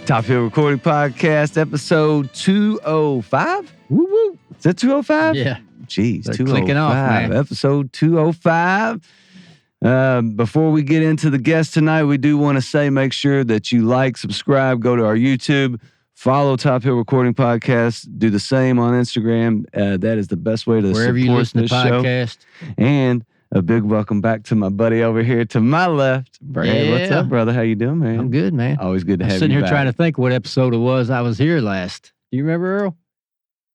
Top Hill Recording Podcast, episode 205. Woo woo. Is that 205? Yeah. Jeez, They're 205. clicking off, man. Episode 205. Before we get into the guest tonight, we do want to say make sure that you like, subscribe, go to our YouTube, follow Top Hill Recording Podcast, do the same on Instagram. That is the best way to Wherever you support listen to this show. podcast. And a big welcome back to my buddy over here to my left. Bred, what's Yeah. up, brother? How you doing, man? I'm good, man. Always good to I'm have you sitting here back. trying to think what episode it was I was here last. Do you remember, Earl?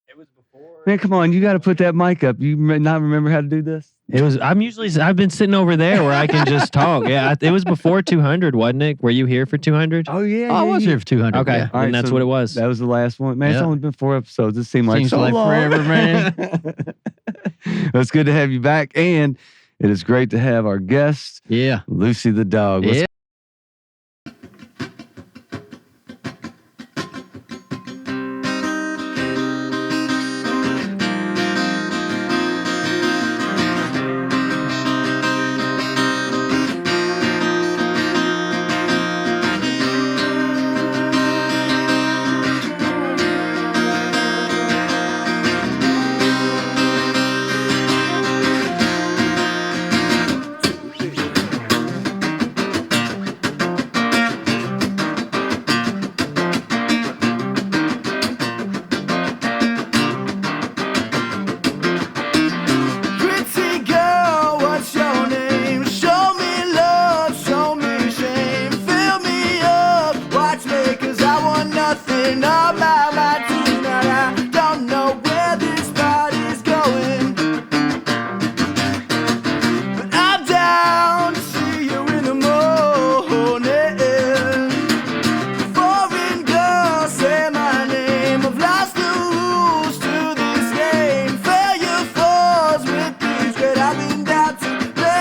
It was before. Man, come on. You got to put that mic up. You may not remember how to do this? I've been sitting over there where I can just talk. Yeah, it was before 200, wasn't it? Were you here for 200? Oh, yeah. I was here for 200. Okay, Yeah. All right, and that's so what it was. That was the last one. Man, it's Yeah. only been 4 episodes. It seemed like Seems so like long. forever, man. Well, it's good to have you back. And it is great to have our guest, Yeah. Lucy the dog. What's Yeah. Pretty girl, what's your name? Show me love, show me shame. Fill me up, watch me, 'cause I want nothing of my tonight. I don't know where this party's going, but I'm down to see you in the morning. Foreign girl, say my name. I've lost the rules to this game. Failure falls with these great. I've been down to play.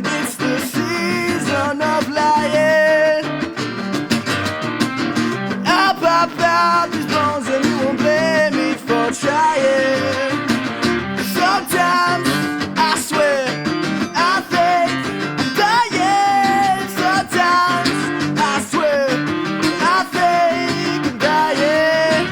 If it's the season of lying, I'll pop out these bones and you won't blame me for trying. Sometimes I swear I think I'm dying. Sometimes I swear I think I'm dying.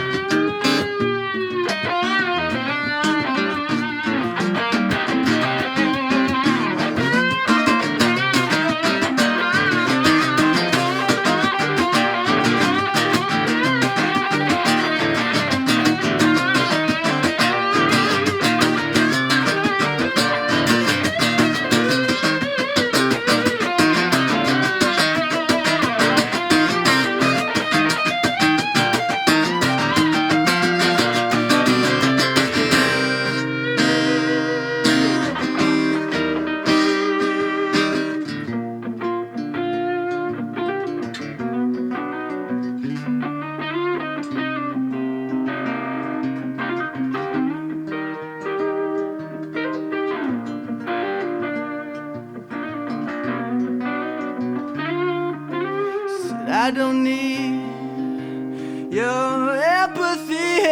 Said I don't need your empathy.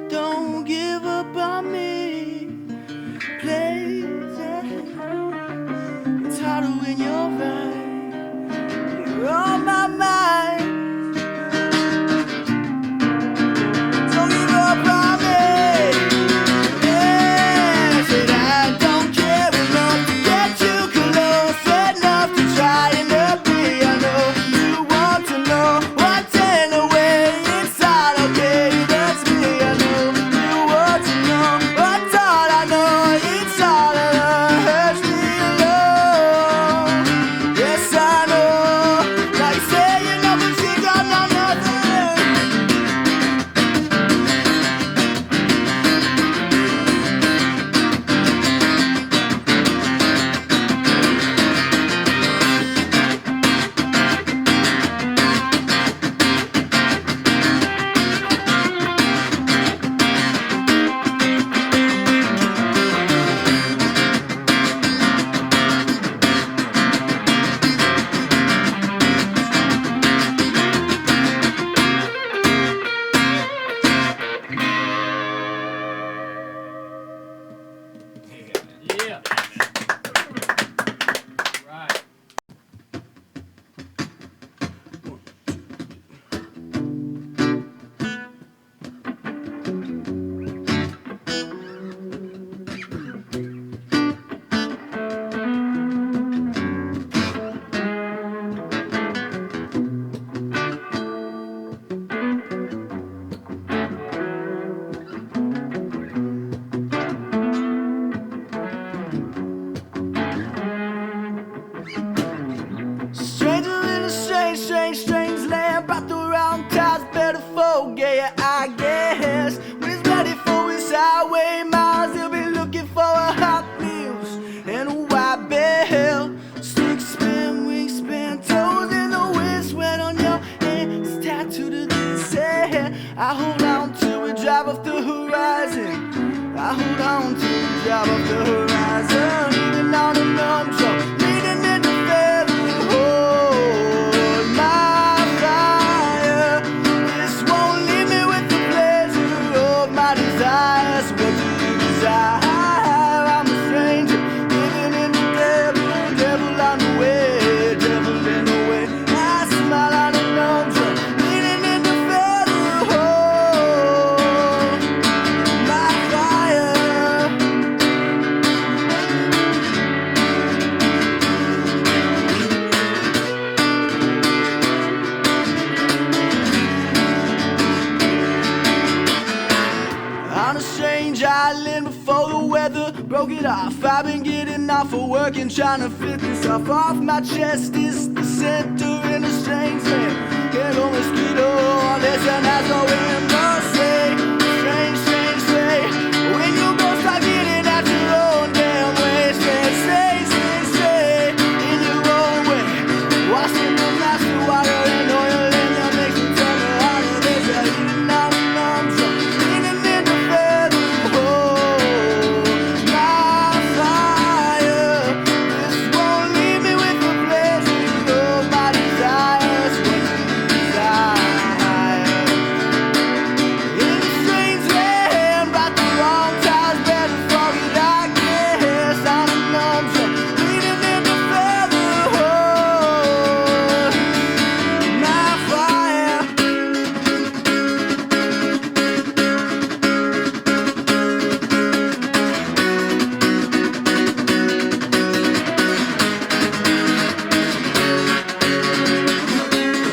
Don't give up on me, please. It's harder when you're right. You're on my mind. Don't give up on me. Yeah, said I don't care enough to get you close enough to try and be. I know you want to know what's in the way. It's not okay, that's me. I know you want to know what's all I know. It's all that hurts me alone. Yeah. hold on to the job of the horizon, even on a numb truck, leaning in the feather. Hold my fire. This won't leave me with the pleasure of my desires. What do you desire? I'm a stranger, living in the devil, devil on the way, devil in the way. I smile on a numb truck, leaning in the feather. Hold my fire. On a strange island before the weather broke it off. I've been getting off of work and trying to fit this off my chest. Is the center in a strange land. Can't go mosquito, listen as a wind say. Strange, strange, say. When you go start getting at your own damn way. Say, in your own way. Washing the master water and oil in the makes you turn the heart of this. Eating on a numb truck, leaning in the feather. Hold my fire. This won't leave me with the pleasure of my desires. What do you desire? In a strange land, right the wrong times, better forget I guess. On a numb truck, leaning in the feather. Hold my fire.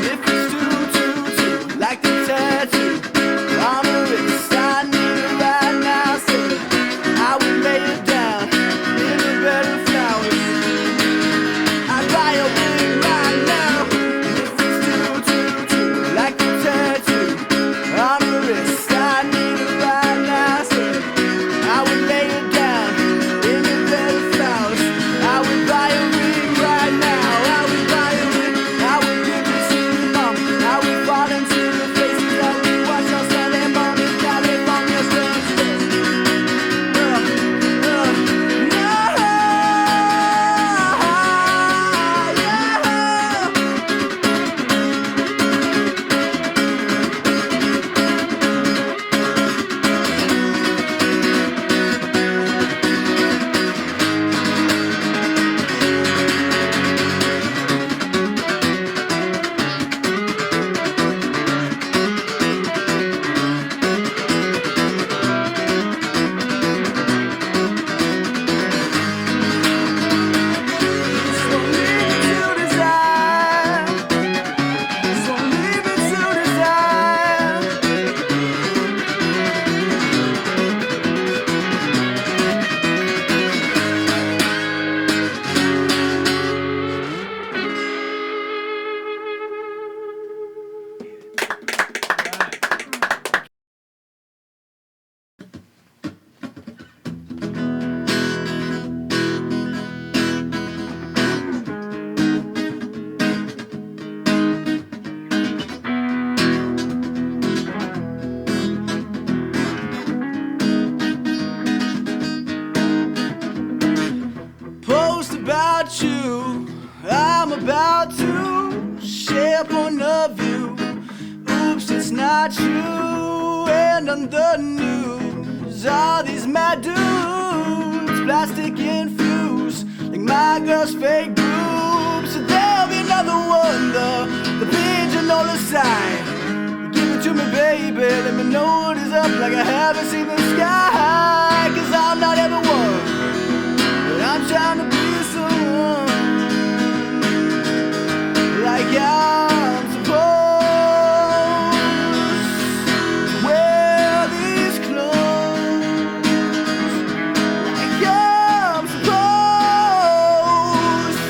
If it's too, like the tattoo on the wrist, I need it right now. Say, I would lay it down in a bed of flowers. I'd buy a ring right now. If it's too, like the tattoo on the wrist, I need it right now. Say, I would lay it down in a bed of flowers. I would buy a ring right now. I would buy a ring. I would give it to your mom. I would fall into your faces. I would watch your Sunday morning California sunset. No, so leave it to desire. So leave it to desire. Post about you. I'm about to share a point of view. Oops, it's not true. And on the news, all these mad dudes, plastic infused, like my girl's fake boobs. So there'll be another one, the pigeonhole aside. Give it to me, baby. Let me know what is up, like I haven't seen the sky. 'Cause I'm not everyone, but I'm trying to be someone like I'm supposed to wear these clothes, like I'm supposed,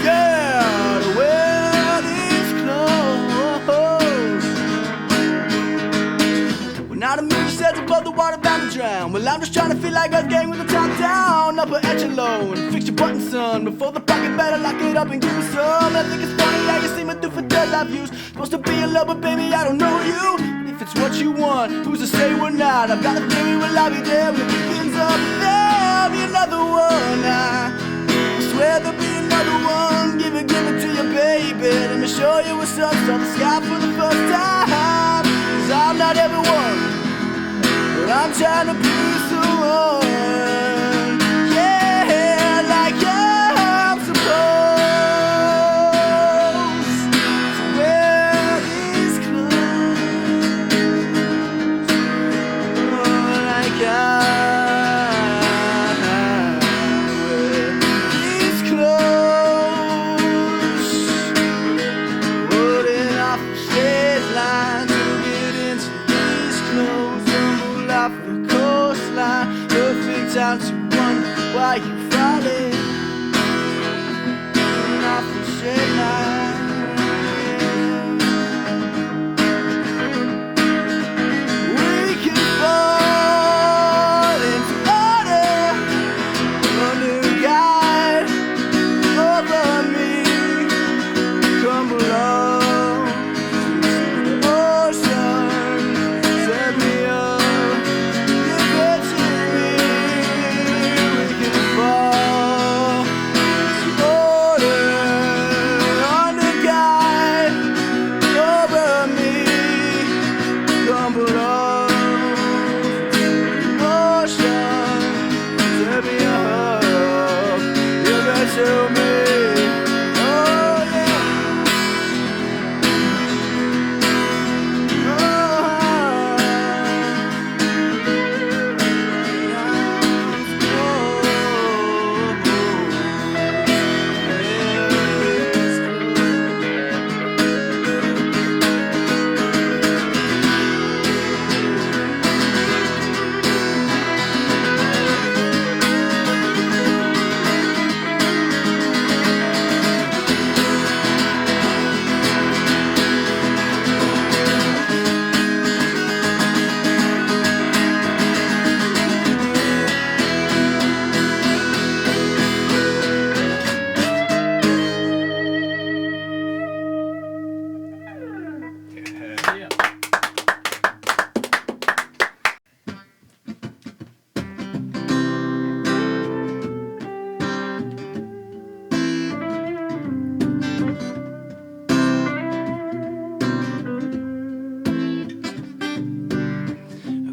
yeah, to wear these clothes. When not a million sets above the water bound to drown. Well, I'm just trying to feel like a gang with the top down, upper echelon. Fix your button, son, before the pocket better lock it up and give me some. I think it's funny how you see me through for dead I've used. Supposed to be in love, but baby, I don't know you. But if it's what you want, who's to say we're not? I've got a theory, well, I'll be there when it begins up, there'll be another one. I swear there'll be another one. Give it to you, baby. Let me show you what's up. Saw the sky for the first time. 'Cause I'm not everyone, but I'm trying to be someone. Yeah, like I'm supposed to wear these clothes. Oh, like I wear these clothes. Holding off the stage line to get into these clothes. Tumble off the coastline. Perfect time to wonder why you falling off the shade line. We can fall into order under a guide over me. Crumble on to the ocean. Set me up, give it to me. We can fall into order under guide over me. Crumble on to the ocean. Set me up, give it to me. Oh yeah.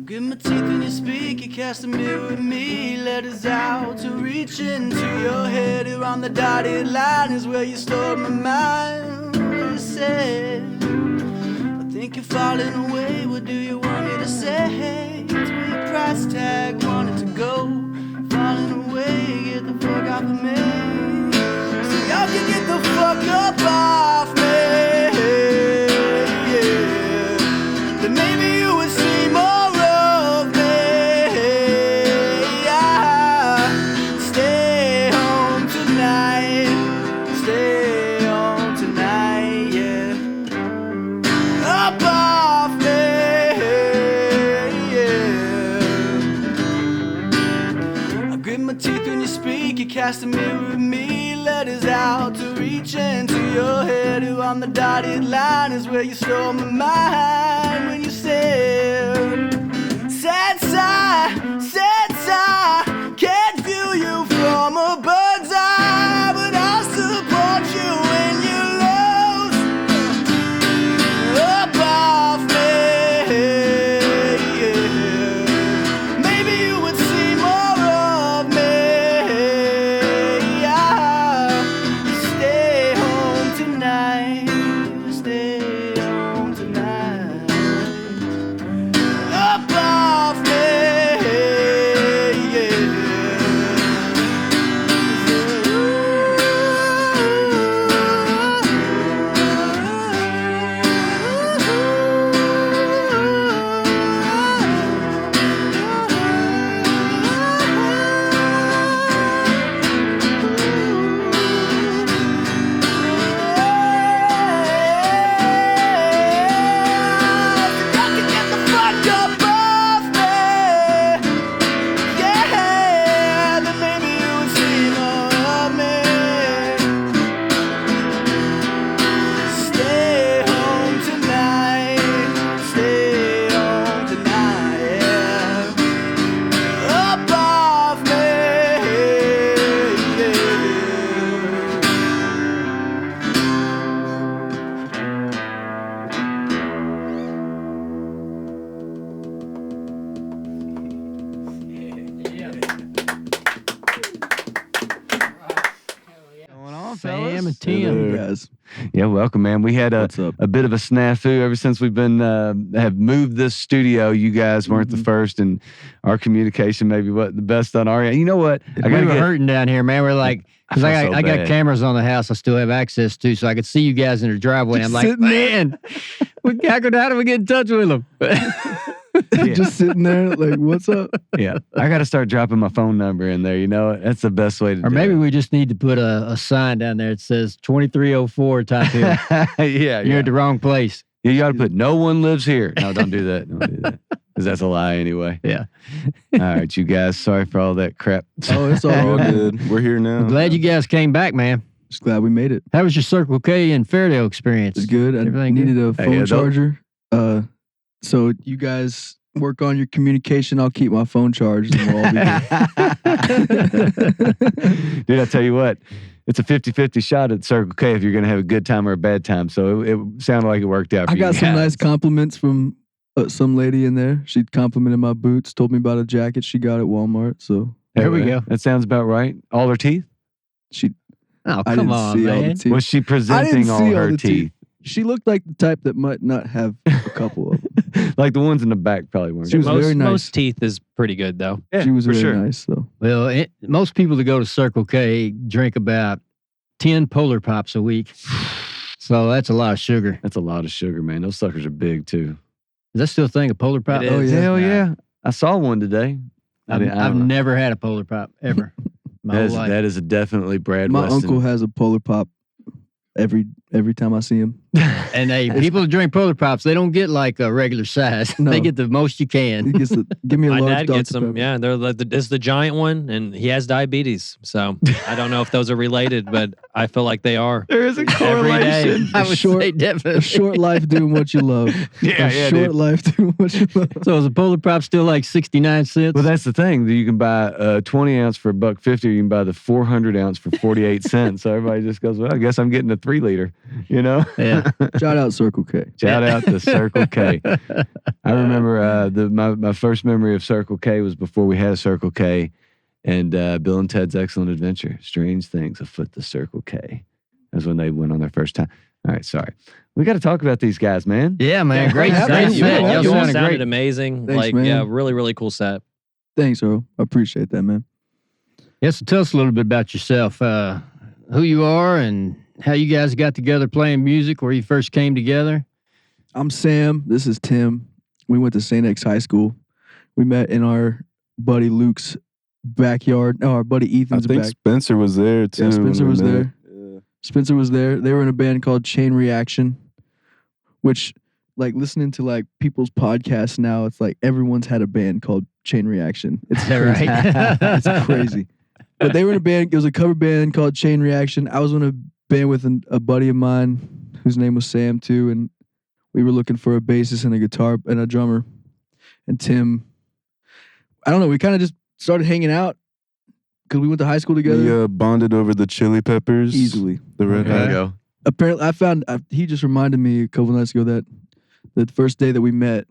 Grit my teeth when you speak, you cast a mirror at me. Letters out to reach into your head. Around the dotted line is where you stored my mind. You said, I think you're falling away. What do you want me to say? To your price tag, wanted to go. Falling away, get the fuck off of me. So y'all can get the fuck up off me. Yeah. Then maybe you would see more. Stay home tonight, yeah. Up off me, yeah. I grit my teeth when you speak, you cast a mirror at me. Letters out to reach into your head. Who on the dotted line is where you stole my mind. When you said, sad sigh, can't view you from a bird's eye, but I'll support you when you lose. Up off me, yeah. Maybe you would see more of me, yeah. Stay home tonight, stay home tonight. Up off me, yeah. Sam and Hey Tim. there. guys. Yeah, welcome, man. We had What's up? a bit of a snafu ever since we've been have moved this studio. You guys weren't the first, and our communication maybe wasn't the best on our end. You know what? We were hurting down here, man. We're like, because I I feel so got bad. cameras on the house I still have access to, so I could see you guys in the driveway. I'm like, sitting there. man, how do we get in touch with them? Yeah. Just sitting there, like, what's up? Yeah, I got to start dropping my phone number in there. You know, that's the best way to Or do maybe it. we just need to put a sign down there that says 2304 Top Hill. Yeah, You're at the wrong place. You got to put no one lives here. No, don't do that. Don't do that. Because that's a lie anyway. Yeah. All right, you guys. Sorry for all that crap. Oh, it's all All good. good. We're here now. I'm glad you guys came back, man. Just glad we made it. How was your Circle K and Fairdale experience? It's good. I Everything needed a Hey, phone yeah, don't- charger. So you guys work on your communication. I'll keep my phone charged, and we'll all be good. Dude, I tell you what, it's a 50-50 shot at Circle K if you're going to have a good time or a bad time. So it sounded like it worked out for I you got some guys. nice compliments from some lady in there. She complimented my boots, told me about a jacket she got at Walmart. So There we go. That sounds about right. All her teeth? she, Oh, I come didn't on, see all the man. teeth. Was she I presenting didn't all see her the teeth? She looked like the type that might not have a couple of them. Like the ones in the back probably weren't. She was most, very nice. most teeth is pretty good though. Yeah, She was for very sure. nice, though. Well, most people that go to Circle K drink about 10 Polar Pops a week. So that's a lot of sugar. That's a lot of sugar, man. Those suckers are big too. Is that still a thing, a Polar Pop? It is. yeah. Hell yeah. I saw one today. I've don't know. never had a Polar Pop, ever. My whole life. That is a definitely Brad My Weston. uncle has a Polar Pop every time I see him. And hey, people that drink Polar Pops, they don't get like a regular size. No. They get the most you He can. gets the, give me a My large dad Dr. gets them. Pepper. Yeah, they're like it's the giant one, and he has diabetes. So I don't know if those are related, but I feel like they are. There is a Every correlation. day. I would short- say definitely. A short life doing what you love. Yeah, A yeah, short dude. life doing what you love. So is a Polar Pop still like 69 cents? Well, that's the thing. You can buy a 20 ounce for $1.50, or you can buy the 400 ounce for 48 cents. So everybody just goes, well, I guess I'm getting a 3 liter, you know? Yeah. Shout out Circle K. Shout out to Circle K. I remember my first memory of Circle K was before we had a Circle K, and Bill and Ted's Excellent Adventure, Strange Things Afoot the Circle K. That's when they went on their first time. All right, sorry. We got to talk about these guys, man. Yeah, man. Great Yeah, set. you Y'all all You all sounded sounded great. amazing. Thanks, like, man. yeah, really, really cool set. Thanks, Earl. I appreciate that, man. Yeah, so tell us a little bit about yourself, who you are and how you guys got together playing music, where you first came together. I'm Sam. This is Tim. We went to St. X High School. We met in our buddy Luke's backyard. No, our buddy I Ethan's think back. Spencer was there too. Yeah, Spencer when we was met. there. Yeah. Spencer was there. They were in a band called Chain Reaction, which, like, listening to like people's podcasts now, it's like everyone's had a band called Chain Reaction. It's Is that crazy. right? It's crazy. But they were in a band. It was a cover band called Chain Reaction. I was in a band with a buddy of mine whose name was Sam too, and we were looking for a bassist and a guitar and a drummer. And Tim, I don't know. We kind of just started hanging out because we went to high school together. We bonded over the Chili Peppers. Easily. The Red There you Hot. go. Apparently, he just reminded me a couple nights ago that the first day that we met,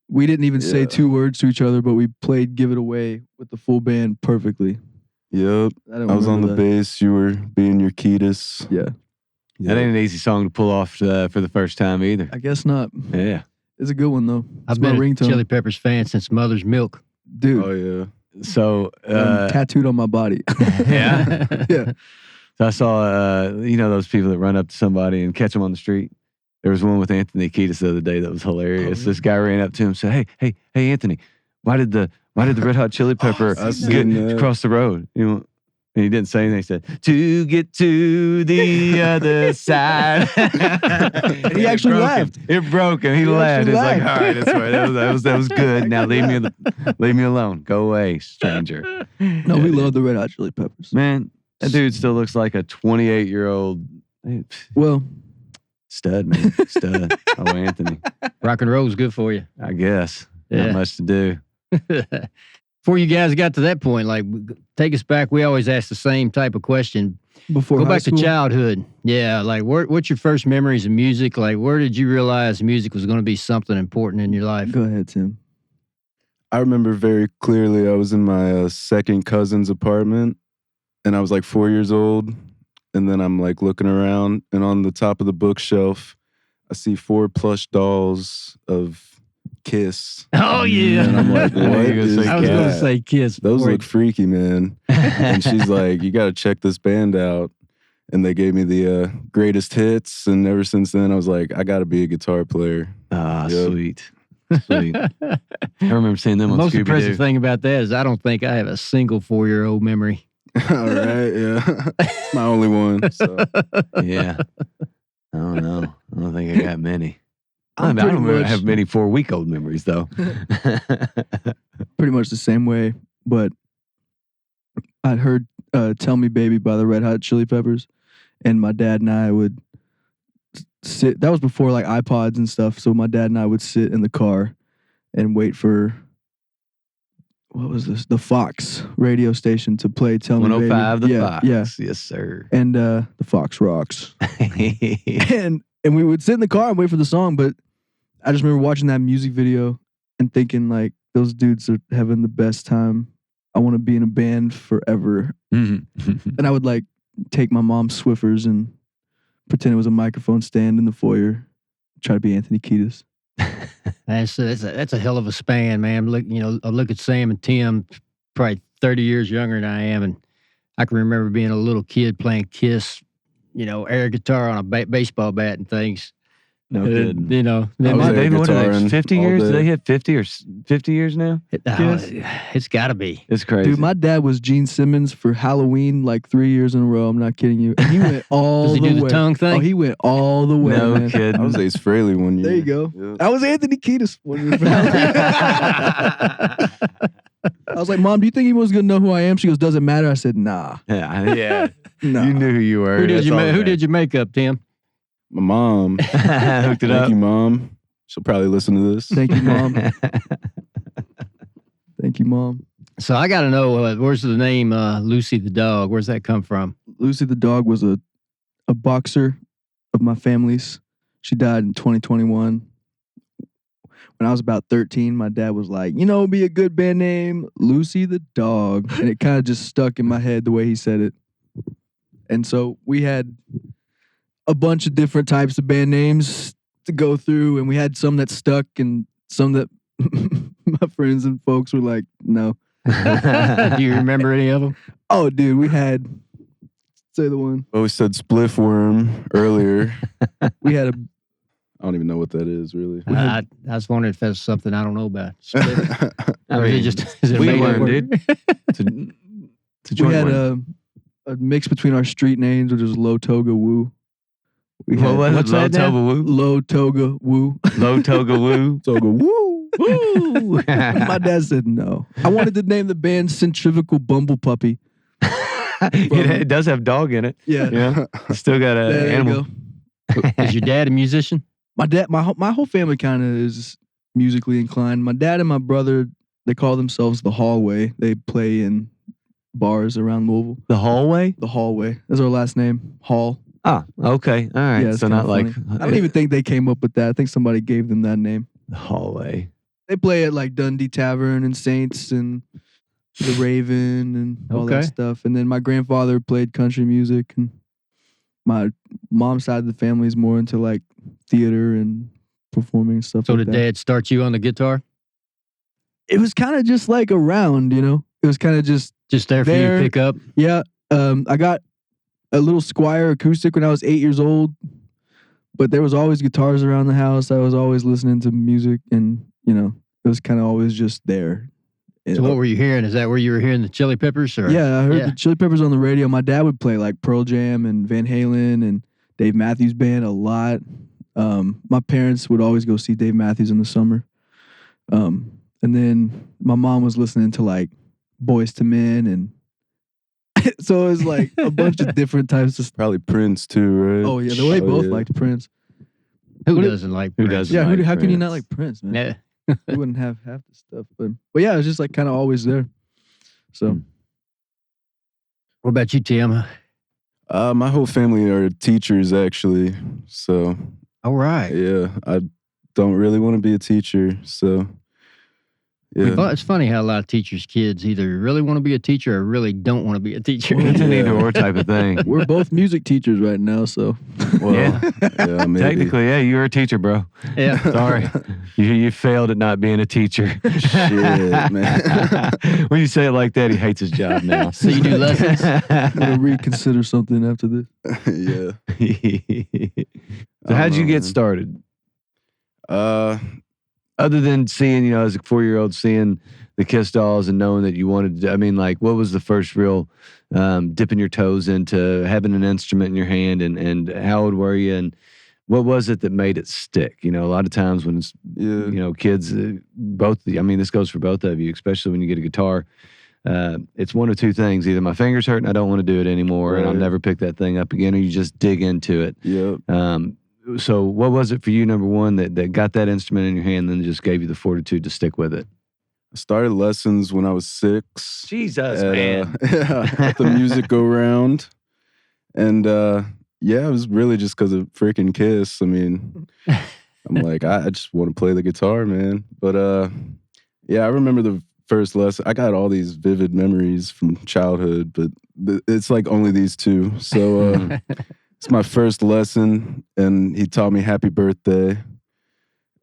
we didn't even say Yeah. 2 words to each other, but we played "Give It Away" with the full band perfectly. Yep. don't I was on the remember that. bass. You were being your Ketis. Yeah, That ain't an easy song to pull off for the first time either. I guess not. Yeah. It's a good one though. I've It's my been a ringtone, Chili Peppers fan since Mother's Milk. dude. Oh yeah. So, Tattooed on my body. yeah. Yeah. So I saw, those people that run up to somebody and catch them on the street. There was one with Anthony Kiedis the other day that was hilarious. Oh, This guy ran up to him and said, "Hey, Anthony, why did the Red Hot Chili Pepper I've get seen that. across the road?" And he didn't say anything. He said, "To get to the other side." And he actually laughed. It broke him. He laughed. actually It's like, laughed. all right, that's right. That was good. Now leave me alone. Go away, stranger. No, we love the Red Hot Chili Peppers. Man, that dude still looks like a 28-year-old Well, stud, man. Stud. Oh, Anthony. Rock and roll's good for you. I guess. Yeah. Not much to do. Before you guys got to that point, like, take us back. We always ask the same type of question. before Go high back school, to childhood. Yeah, like, what's your first memories of music? Like, where did you realize music was going to be something important in your life? Go ahead, Tim. I remember very clearly I was in my second cousin's apartment and I was like 4 years old and then I'm like looking around, and on the top of the bookshelf, I see 4 plush dolls of Kiss. Oh yeah. And I'm like, what You're gonna is say I was going to that? say Kiss. Those before look freaky, man. And she's like, you got to check this band out. And they gave me the greatest hits. And ever since then, I was like, I got to be a guitar player. Ah, Yep. sweet. Sweet. I remember seeing them The on most Scooby-Doo. impressive thing about that is I don't think I have a single 4-year-old memory. All right, yeah. It's my only one. So. Yeah. I don't know. I don't think I got many. I I'm don't pretty remember- much- have many 4-week-old memories, though. Pretty much the same way, but I'd heard "Tell Me Baby" by the Red Hot Chili Peppers, and my dad and I would sit. That was before like iPods and stuff. So my dad and I would sit in the car and wait for what was this? The Fox radio station to play "Tell Me Baby." 105 the yeah, Fox. yeah, Yes, sir. and the Fox rocks. and we would sit in the car and wait for the song. But I just remember watching that music video and thinking like, those dudes are having the best time. I want to be in a band forever. And I would like take my mom's Swiffers and pretend it was a microphone stand in the foyer, try to be Anthony Kiedis. That's a hell of a span, man. Look, I look at Sam and Tim, probably 30 years younger than I am, and I can remember being a little kid playing Kiss, air guitar on a baseball bat and things. No kidding. Then I was my, there. They, what are they, guitaring 50 all years? day. Did they hit 50 or 50 years now? it's got to be. It's crazy. Dude, my dad was Gene Simmons for Halloween like 3 years in a row. I'm not kidding you. And he went all Does he the do way. the tongue thing? Oh, he went all the way, no man. kidding. I was Ace Frehley one year. There you go. Yeah. I was Anthony Kiedis 1 year. For Halloween. I was like, Mom, do you think he was going to know who I am? She goes, doesn't matter. I said, nah. Yeah. Nah. You knew who you were. Who did That's you all who that did your makeup, Tim? My mom. Hooked it Thank up. you, Mom. She'll probably listen to this. Thank you, Mom. Thank you, Mom. So I got to know, where's the name Lucy the dog? Where's that come from? Lucy the dog was a boxer of my family's. She died in 2021. When I was about 13, my dad was like, it'd be a good band name, Lucy the Dog. And it kind of just stuck in my head the way he said it. And so we had a bunch of different types of band names to go through, and we had some that stuck and some that my friends and folks were like, no. Do you remember any of them? Oh, dude, we had, say the one. Oh, we said spliff worm earlier. We had I don't even know what that is, really. I was wondering if that's something I don't know about. I Or is it mean, just is it we made up learned, word? dude. To we join had one. a mix between our street names, which was Low Toga Woo. We What had was it? what's Low that now? Toga Woo? Low Toga Woo. Low Toga Woo? So I go, woo. Woo! My dad said no. I wanted to name the band Centrifugal Bumble Puppy. It does have dog in it. Yeah. Yeah. Still got an There you animal. go. Is your dad a musician? My dad, my whole family kind of is musically inclined. My dad and my brother, they call themselves the Hallway. They play in bars around Louisville. The hallway? The Hallway. That's our last name. Hall. Ah, okay. All right. Yeah, it's so kinda not like funny. I don't even think they came up with that. I think somebody gave them that name. the hallway. They play at like Dundee Tavern and Saints and the Raven and all that Okay. stuff. And then my grandfather played country music, and my mom's side of the family is more into like theater and performing and stuff So like did that. dad start you on the guitar? It was kind of just like around, It was kind of just, Just there for you There. to pick up? yeah. I got a little Squire acoustic when I was 8 years old, but there was always guitars around the house. I was always listening to music, and it was kind of always just there. So what were you hearing? Is that where you were hearing the Chili Peppers? Or? Yeah, I heard Yeah. the Chili Peppers on the radio. My dad would play like Pearl Jam and Van Halen and Dave Matthews Band a lot. My parents would always go see Dave Matthews in the summer. And then my mom was listening to like Boys to Men, and so it was like a bunch of different types of stuff. Probably Prince, too, right? Oh yeah, they both yeah. liked Prince. Who What- doesn't like who Prince? doesn't? Yeah, like how can you not Prince. like Prince, man? Yeah. You wouldn't have half the stuff, but yeah, it was just like kind of always there. So What about you, Tim? My whole family are teachers, actually. So, All right. yeah, I don't really want to be a teacher. So, Yeah. Well, it's funny how a lot of teachers' kids either really want to be a teacher or really don't want to be a teacher. It's an either or type of thing. We're both music teachers right now, so Well, Yeah. yeah, maybe. Technically, yeah, you're a teacher, bro. Yeah. Sorry. You failed at not being a teacher. Shit, man. When you say it like that, he hates his job now. So you do lessons? I'm gonna reconsider something after this. Yeah. So how'd you know, get man. started? Other than seeing, as a 4-year-old, seeing the Kiss dolls and knowing that you wanted to, I mean, like, what was the first real dipping your toes into having an instrument in your hand, and how old were you, and what was it that made it stick? A lot of times when it's, Yeah. kids, this goes for both of you, especially when you get a guitar. It's one of two things. Either my finger's hurt and I don't want to do it anymore and I'll Right. never pick that thing up again, or you just dig into it. Yep. So what was it for you, number one, that got that instrument in your hand and then just gave you the fortitude to stick with it? I started lessons when I was 6. Jesus, at the music go round. And yeah, it was really just because of freaking Kiss. I mean, I'm like, I just want to play the guitar, man. But yeah, I remember the first lesson. I got all these vivid memories from childhood, but it's like only these two. So it's my first lesson, and he taught me "Happy Birthday."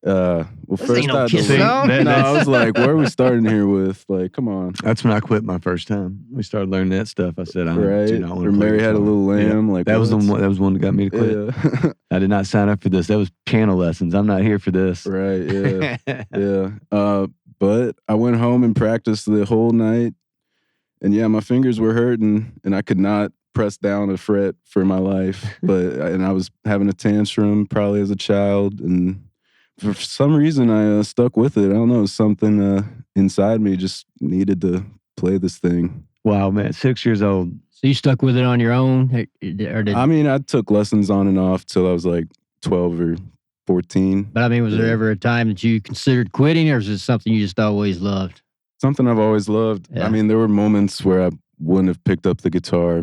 Well, This first ain't no I Kiss See, song. that- no, I was like, "Where are we starting here with?" Like, come on, That's when I quit my first time. We started learning that stuff. I said, I do right? not want Or to play Mary Had a guitar. Little Lamb. Like That was the what? one. That was one that got me to quit. Yeah. I did not sign up for this. That was piano lessons. I'm not here for this. Right. Yeah. Yeah. But I went home and practiced the whole night, and yeah, my fingers were hurting, and I could not press down a fret for my life. And I was having a tantrum probably as a child, and for some reason I stuck with it. I don't know, something inside me just needed to play this thing. Wow, man, 6 years old. So you stuck with it on your own? Or did, I mean, I took lessons on and off till I was like 12 or 14. but I mean, was there Yeah. ever a time that you considered quitting, or is it something you just always loved? Something I've always loved. Yeah. I mean, there were moments where I wouldn't have picked up the guitar.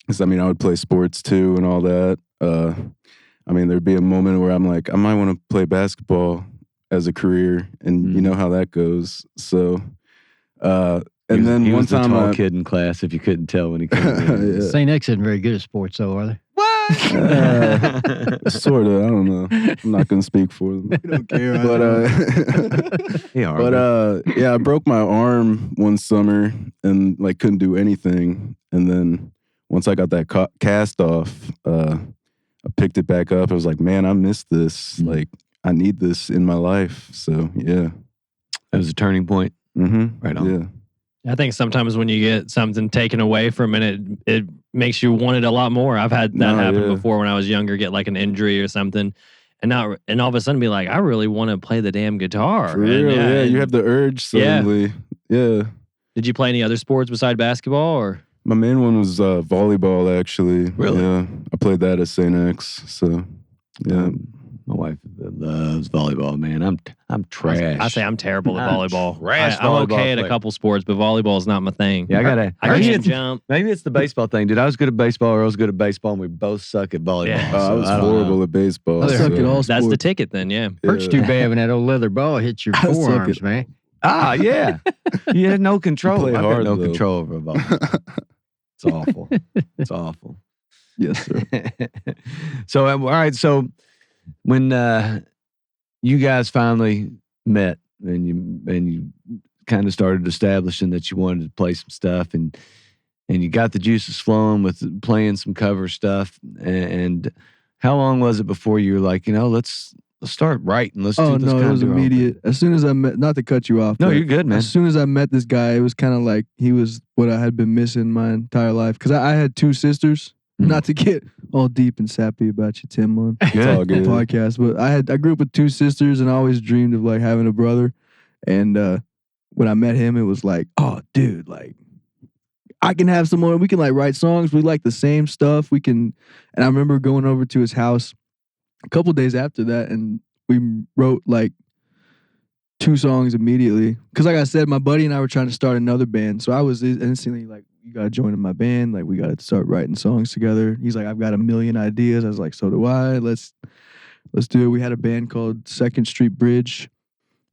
Because, I mean, I would play sports too and all that. I mean, there'd be a moment where I'm like, I might want to play basketball as a career. And you know how that goes. So, and then he one was the time tall kid in class, if you couldn't tell when he came in. Yeah. St. X isn't very good at sports, though, are they? Sort of, I don't know. I'm not going to speak for them. I don't care. But, Yeah, But yeah, I broke my arm one summer and like couldn't do anything. And then once I got that cast off, I picked it back up. I was like, man, I missed this. Like, I need this in my life. So yeah. that was a turning point. Mm-hmm. Right on. Yeah. I think sometimes when you get something taken away from it, it makes you want it a lot more. I've had that No, happen yeah. before when I was younger, get like an injury or something, and all of a sudden be like, I really want to play the damn guitar. For And, real. Yeah. and You have the urge suddenly. Yeah. Did you play any other sports beside basketball, or? My main one was volleyball, actually. Really? Yeah. I played that at St. X. So yeah. My wife loves volleyball, man. I'm trash. I say I'm terrible at I'm volleyball. trash I'm volleyball okay at a player. couple sports, but volleyball is not my thing. Yeah, I gotta. I maybe can't it's, jump. maybe it's the baseball thing, dude. I was good at baseball, or I was good at baseball, and we both suck at volleyball. Yeah. I so was don't know. horrible at baseball. I suck at all That's the sports. ticket then, yeah. Hurts too bad when that old leather ball hits your I suck forearms, at- man. Ah, yeah. You had no control. play I've got hard, no though. control over a ball. It's awful. It's awful. Yes, sir. So, all right. So, when you guys finally met and you kind of started establishing that you wanted to play some stuff, and you got the juices flowing with playing some cover stuff, and how long was it before you were like, let's start writing? Let's Oh do this no, it was do our own thing? immediate. As soon as I met, not to cut you off. No, but you're good, man. As soon as I met this guy, it was kind of like he was what I had been missing my entire life. Because I had two sisters. Mhm. Not to get all deep and sappy about you, Tim, on It's all the good. podcast, but I grew up with two sisters, and I always dreamed of like having a brother. And when I met him, it was like, oh, dude, like I can have someone. We can like write songs. We like the same stuff. We can. And I remember going over to his house a couple days after that, and we wrote like 2 songs immediately. Because like I said, my buddy and I were trying to start another band, so I was instantly like, you gotta join in my band. Like we gotta start writing songs together. He's like, I've got a million ideas. I was like, so do I. Let's do it. We had a band called Second Street Bridge,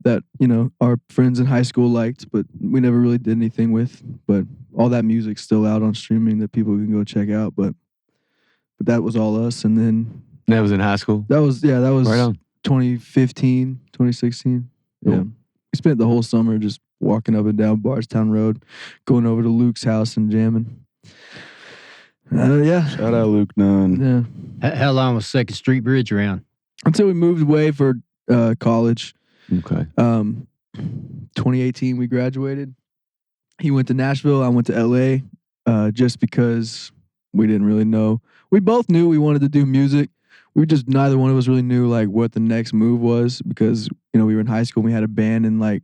that, our friends in high school liked, but we never really did anything with. But all that music's still out on streaming that people can go check out. But that was all us. And then That was in high school? that was Right on. 2015, 2016. Yeah. Cool. We spent the whole summer just walking up and down Bardstown Road, going over to Luke's house and jamming. Yeah. Shout out Luke Nunn. Yeah. How long was Second Street Bridge around? Until we moved away for college. Okay. 2018 we graduated. He went to Nashville. I went to LA just because we didn't really know. We both knew we wanted to do music. We just, neither one of us really knew like what the next move was because, we were in high school and we had a band and like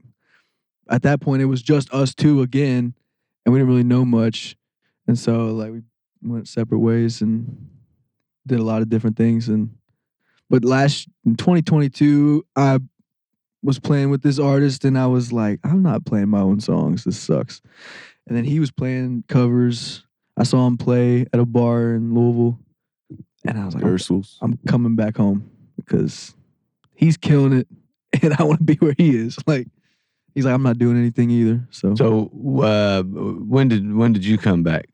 at that point it was just us two again and we didn't really know much. And so like we went separate ways and did a lot of different things. But in 2022, I was playing with this artist and I was like, I'm not playing my own songs. This sucks. And then he was playing covers. I saw him play at a bar in Louisville. And I was like, Rehearsals. I'm coming back home because he's killing it and I want to be where he is. Like, he's like, I'm not doing anything either. So when did you come back?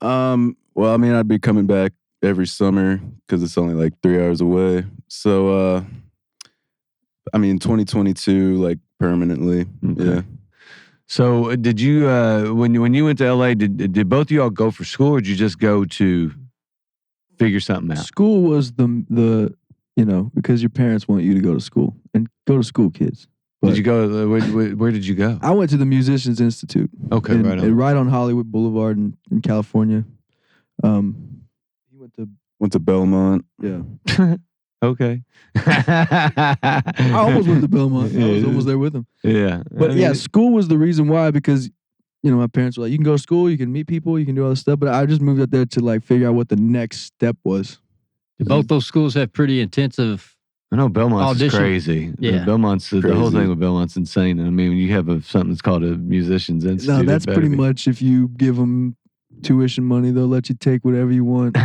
Well, I mean, I'd be coming back every summer because it's only like 3 hours away. So, 2022, like permanently. Okay. Yeah. So did you when you went to LA, did both of y'all go for school or did you just go to figure something out? School was the because your parents want you to go to school and go to school, kids. Did you go? Where did you go? I went to the Musicians Institute. Okay, right on. Hollywood Boulevard in California. He Went to Belmont. Yeah. Okay. I almost went to Belmont. I was almost there with him. Yeah. But school was the reason why because, my parents were like, you can go to school, you can meet people, you can do all this stuff. But I just moved out there to like figure out what the next step was. Both those schools have pretty intensive. I know Belmont's is audition. crazy. Yeah. Belmont's the whole Crazy. thing with Belmont's insane. And I mean, you have something that's called a musicians institute. No, that's it better pretty be. much if you give them tuition money, they'll let you take whatever you want.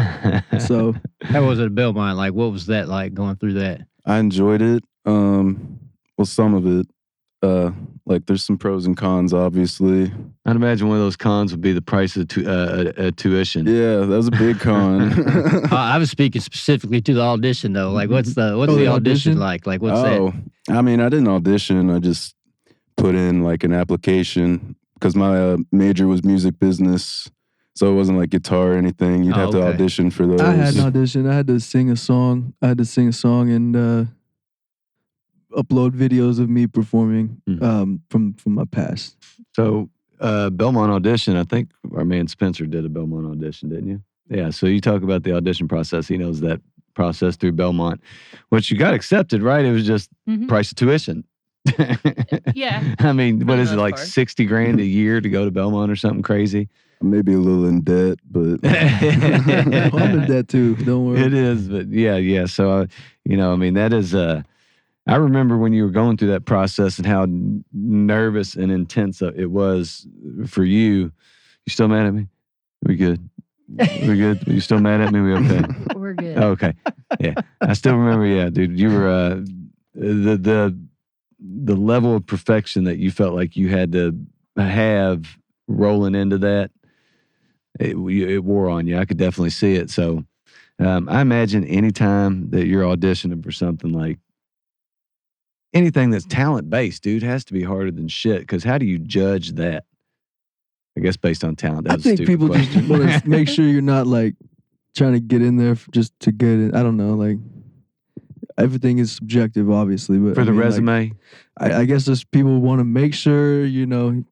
So How was it at Belmont? Like, what was that like going through that? I enjoyed it. Well, some of it. Like there's some pros and cons, obviously. I'd imagine one of those cons would be the price of tuition. Yeah, that was a big con. I was speaking specifically to the audition though. Like, what's the the audition audition? like? Like, what's that? I mean, I didn't audition. I just put in like an application because my major was music business. So it wasn't like guitar or anything. You'd have to okay. audition for those. I had an audition. I had to sing a song. And upload videos of me performing from my past. So Belmont audition, I think our man Spencer did a Belmont audition, didn't you? Yeah. So you talk about the audition process. He knows that process through Belmont, which you got accepted, right? It was just price of tuition. Yeah. I mean, what the is it, most like part. 60 grand a year to go to Belmont or something crazy? Maybe a little in debt, but I'm in that too. Don't worry. It is, but yeah. So, I mean, that is, I remember when you were going through that process and how nervous and intense it was for you. You still mad at me? We good? We good? You still mad at me? We okay? We're good. Okay. Yeah. I still remember, yeah, dude, you were, the level of perfection that you felt like you had to have rolling into that, it wore on you. I could definitely see it. So I imagine anytime that you're auditioning for something like anything that's talent-based, dude, has to be harder than shit. Because how do you judge that? I guess based on talent. I think people just want to make sure you're not like trying to get in there just to get it. I don't know. Like everything is subjective, obviously. But for the resume. I guess just people want to make sure, you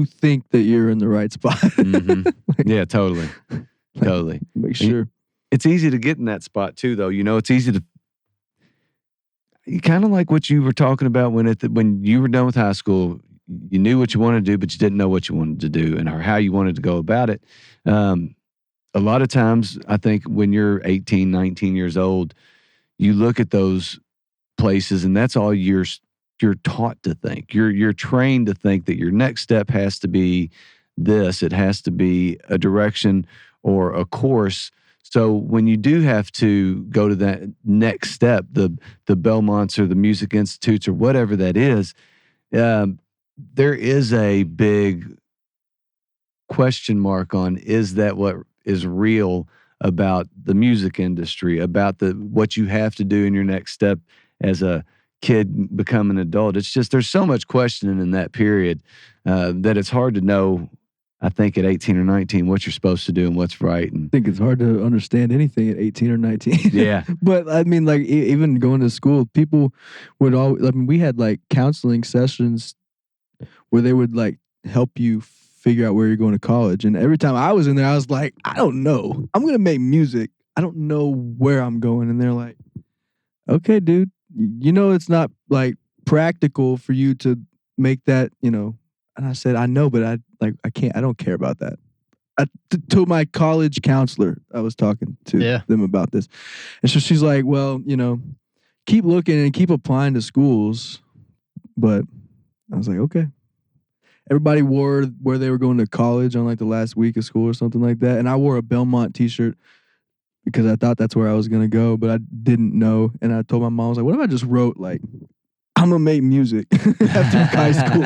think that you're in the right spot. Yeah, totally. Totally. Make sure. It's easy to get in that spot too, though. It's easy to, kind of like what you were talking about when you were done with high school, you knew what you wanted to do, but you didn't know what you wanted to do or how you wanted to go about it. A lot of times, I think when you're 18, 19 years old, you look at those places and that's all you're taught to think. You're trained to think that your next step has to be this. It has to be a direction or a course So when you do have to go to that next step, the Belmonts or the Music Institutes or whatever that is, there is a big question mark on, is that what is real about the music industry, about what you have to do in your next step as a kid becoming an adult. It's just, there's so much questioning in that period that it's hard to know, I think, at 18 or 19 what you're supposed to do and what's right. And I think it's hard to understand anything at 18 or 19. yeah. But I mean, like, even going to school, people would we had like counseling sessions where they would like help you figure out where you're going to college. And every time I was in there, I was like, I don't know. I'm going to make music. I don't know where I'm going. And they're like, okay, dude, you know, it's not like practical for you to make that, you know. And I said, I know, but I can't, I don't care about that. To my college counselor, I was talking to them about this. And so she's like, well, you know, keep looking and keep applying to schools. But I was like, okay. Everybody wore where they were going to college on like the last week of school or something like that. And I wore a Belmont t-shirt because I thought that's where I was going to go, but I didn't know. And I told my mom, I was like, what if I just wrote like, I'm going to make music after high school?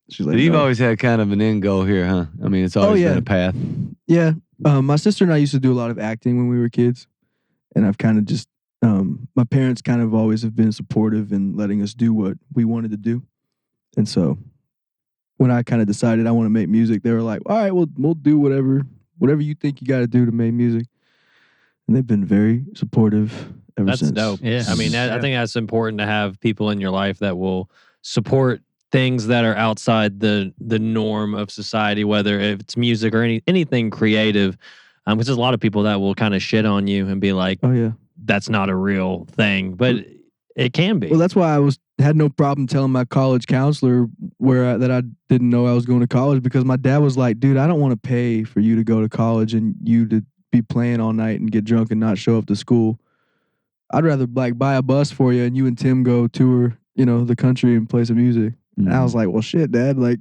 She's like, but you've no. always had kind of an end goal here, huh? I mean, it's always been a path. Yeah. My sister and I used to do a lot of acting when we were kids. And I've kind of just, my parents kind of always have been supportive in letting us do what we wanted to do. And so when I kind of decided I want to make music, they were like, all right, we'll do whatever you think you got to do to make music. And they've been very supportive ever since. That's dope. Yeah. I mean, I think that's important to have people in your life that will support things that are outside the norm of society, whether it's music or anything creative. Because there's a lot of people that will kind of shit on you and be like, oh yeah, that's not a real thing. But it can be. Well, that's why I had no problem telling my college counselor that I didn't know I was going to college, because my dad was like, dude, I don't want to pay for you to go to college and you to be playing all night and get drunk and not show up to school. I'd rather like buy a bus for you and you and Tim go tour, you know, the country and play some music. And I was like, well, shit, Dad, like,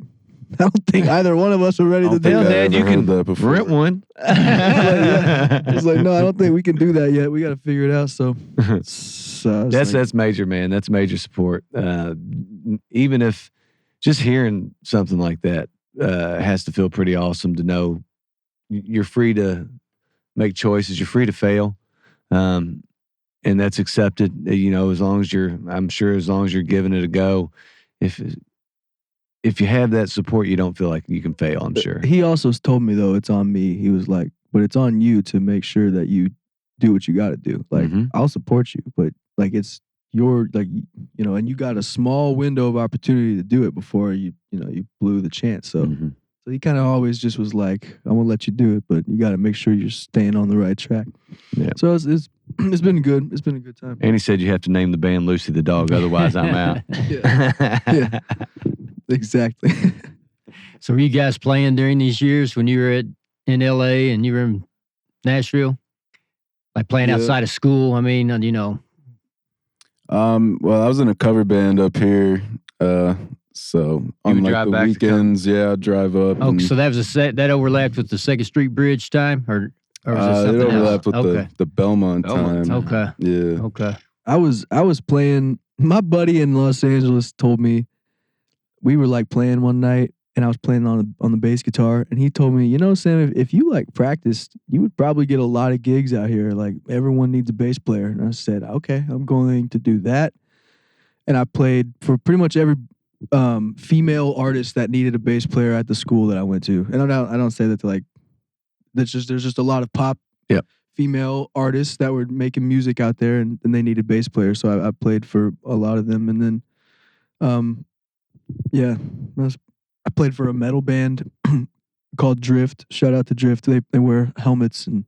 I don't think either one of us are ready to do Hell, that. Dad, you can rent one. It's like, no, I don't think we can do that yet. We got to figure it out. So that's major, man. That's major support. Even if just hearing something like that has to feel pretty awesome to know you're free to make choices. You're free to fail. And that's accepted, you know, as long as you're giving it a go. If you have that support, you don't feel like you can fail, I'm sure. He also told me, though, it's on me. He was like, but it's on you to make sure that you do what you got to do. Like, I'll support you, but like, it's your, like, you know, and you got a small window of opportunity to do it before you blew the chance. So, so he kind of always just was like, I'm gonna let you do it, but you got to make sure you're staying on the right track. Yeah. So it's been good. It's been a good time. And he said you have to name the band Lucy the Dog, otherwise I'm out. Yeah. Exactly. So were you guys playing during these years when you were in LA and you were in Nashville? Like playing outside of school? I mean, you know. Well, I was in a cover band up here. So on like the weekends, I'd drive up. Oh, so that was that overlapped with the 2nd Street Bridge time, or was it something it overlapped else? with the Belmont time. Okay. Yeah. Okay. I was playing. My buddy in Los Angeles told me, we were like playing one night and I was playing on the bass guitar, and he told me, you know, Sam, if you like practiced, you would probably get a lot of gigs out here. Like, everyone needs a bass player. And I said, okay, I'm going to do that. And I played for pretty much every female artist that needed a bass player at the school that I went to. And I don't say that to like, there's just a lot of pop female artists that were making music out there, and they needed bass players. So I played for a lot of them. And then, I played for a metal band called Drift. Shout out to Drift. They wear helmets and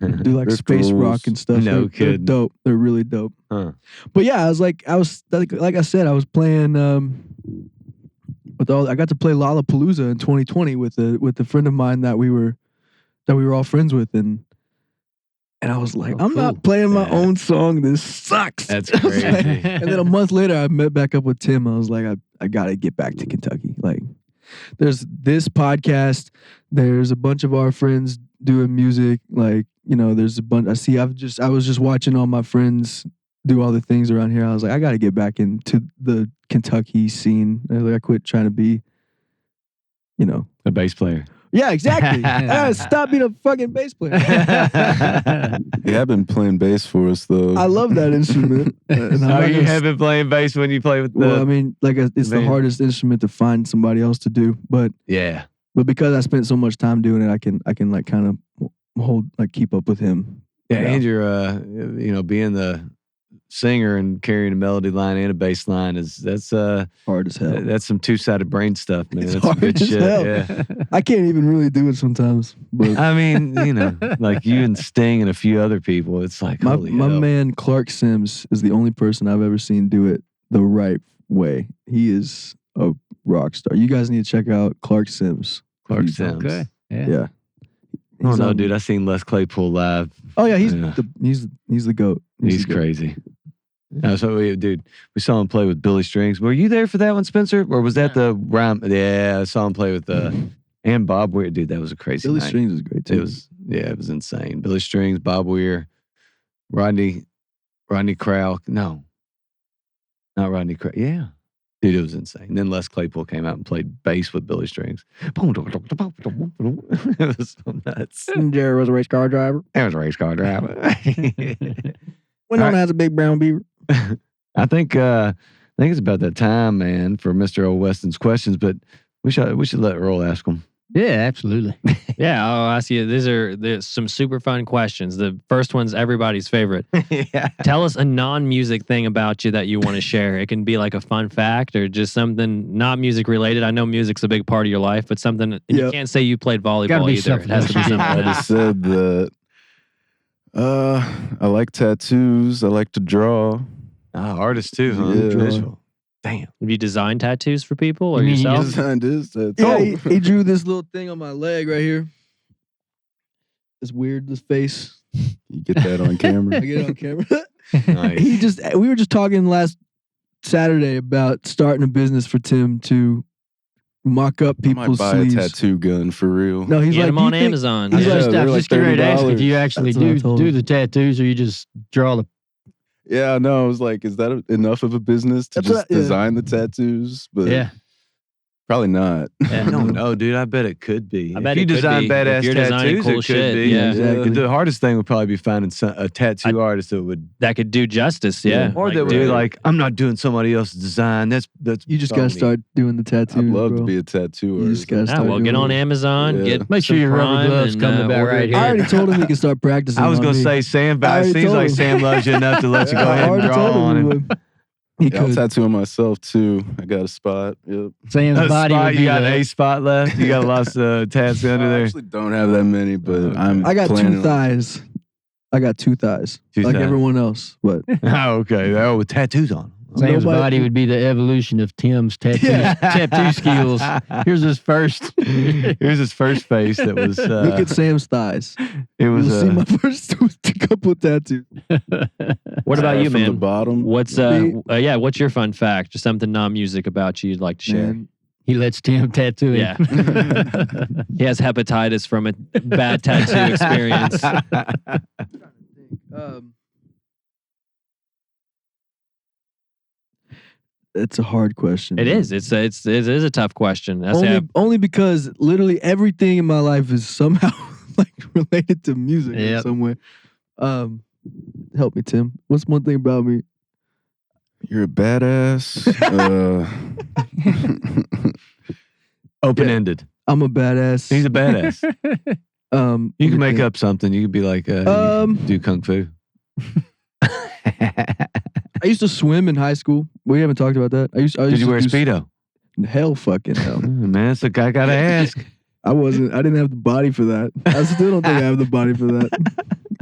do like space rock and stuff. They're dope. They're really dope. Huh. But yeah, I was like I said, I was playing I got to play Lollapalooza in 2020 with a friend of mine that we were all friends with, and I was like, I'm not playing my own song. This sucks. That's crazy. And then a month later, I met back up with Tim. I was like, I got to get back to Kentucky. Like, there's this podcast. There's a bunch of our friends doing music. Like, you know, there's a bunch. I was just watching all my friends do all the things around here. I was like, I got to get back into the Kentucky scene. Like, I quit trying to be, you know, A bass player. yeah, exactly. Stop being a fucking bass player. You have been playing bass for us though. I love that instrument. And I'm Oh, not you gonna- have been playing bass when you play with the. Well, I mean, like it's the band. hardest instrument to find somebody else to do, but yeah. because I spent so much time doing it, I can like kind of keep up with him. Yeah, and you're being the singer and carrying a melody line and a bass line that's Hard as hell. that's some two-sided brain stuff, man. It's That's some hard good as shit. hell. Yeah. I can't even really do it sometimes. But I mean, you know, like you and Sting and a few other people, it's like my holy hell. man Clark Sims is the only person I've ever seen do it the right way. He is a rock star. You guys need to check out Clark Sims. Clark He's- Sims. Okay. Yeah. Yeah. Oh He's no, on- dude! I seen Les Claypool live. Oh yeah, he's Yeah. he's the goat. He's the goat. crazy. No, so we saw him play with Billy Strings. Were you there for that one, Spencer? Or was that the rhyme? Yeah, I saw him play with and Bob Weir. Dude, that was a crazy Billy night. Strings is great too. It was insane. Billy Strings, Bob Weir, Rodney Crowell. No, not Rodney Crowell. Yeah. Dude, it was insane. Then Les Claypool came out and played bass with Billy Strings. It was so nuts. Jerry was a race car driver. It was a race car driver. Winona has a big brown beaver. I think it's about that time, man, for Mr. O. Weston's questions, but we should let Earl ask them. Yeah, absolutely. Yeah, I'll ask you. There's some super fun questions. The first one's everybody's favorite. Yeah. Tell us a non-music thing about you that you want to share. It can be like a fun fact or just something not music related. I know music's a big part of your life, but something you Yep. can't say you played volleyball Gotta be either. something It has to be else. something I else. just said that. I like tattoos. I like to draw. Artist too, huh? Yeah. Visual. Damn. Have you designed tattoos for people or You mean you yourself? Designed his tattoo. Yeah, he drew this little thing on my leg right here. It's weird, this face. You get that on I camera. get it on camera. Nice. We were just talking last Saturday about starting a business for Tim to mock up I might people's buy sleeves. a tattoo gun for real. No, he's Get like, them "Do you on think-" Amazon. He's Yeah, like, I they're was like just getting ready to ask if $30. you actually That's what I do told do him. the tattoos or you just draw the. Yeah, no, I was like, is that enough of a business to That's just what- yeah. design the tattoos? But Yeah. probably not. I don't know, dude. I bet it could be. I bet if you it could design be. badass If you're designing tattoos, cool it could shit, be. yeah. Exactly. The hardest thing would probably be finding a tattoo artist that would, That could do justice, yeah. or Like, that would dude, be like, I'm not doing somebody else's design. That's You just gotta phony. start doing the tattoos. I'd love bro. to be a tattoo You artist. just gotta Ah, start well, doing get on it. Amazon. Yeah. Get Make sure some your rubber Prime gloves and, come about order right it. here. I already told him he can start practicing. I was on gonna me. say Sam, I but it already seems told like him. Sam loves you enough to let you go I ahead and already draw told him on he him. would. He Yeah, I'll could. tattoo on myself too. I got a spot. Yep. Sam's A body spot, would you be got the, a spot left. You got lots of tats under I there. actually don't have that many, but Okay. I'm. I got planning two on- thighs. I got two thighs, Two like thighs. everyone else. But Oh, okay. Oh, with tattoos on. Sam's Nobody- body would be the evolution of Tim's tattoo Yeah. tattoo skills. Here's his first. Here's his first face. That was. look at Sam's thighs. It was. You'll see my first couple of tattoos. What about you, from the man? bottom. What's what's your fun fact? Just something non-music about you you'd like to share? Man, He lets Tim tattoo him. Yeah. He has hepatitis from a bad tattoo experience. it's a hard question. It man. is. It is a tough question. That's Only because literally everything in my life is somehow like related to music in Yep. some way. Help me, Tim. What's one thing about me? You're a badass. Open-ended. I'm a badass. He's a badass. You can make everything. up something. You could be like, you do kung fu. I used to swim in high school. We haven't talked about that. I used Did you to wear a do Speedo? Hell fucking hell. Man, that's a guy gotta ask. I didn't have the body for that. I still don't think I have the body for that.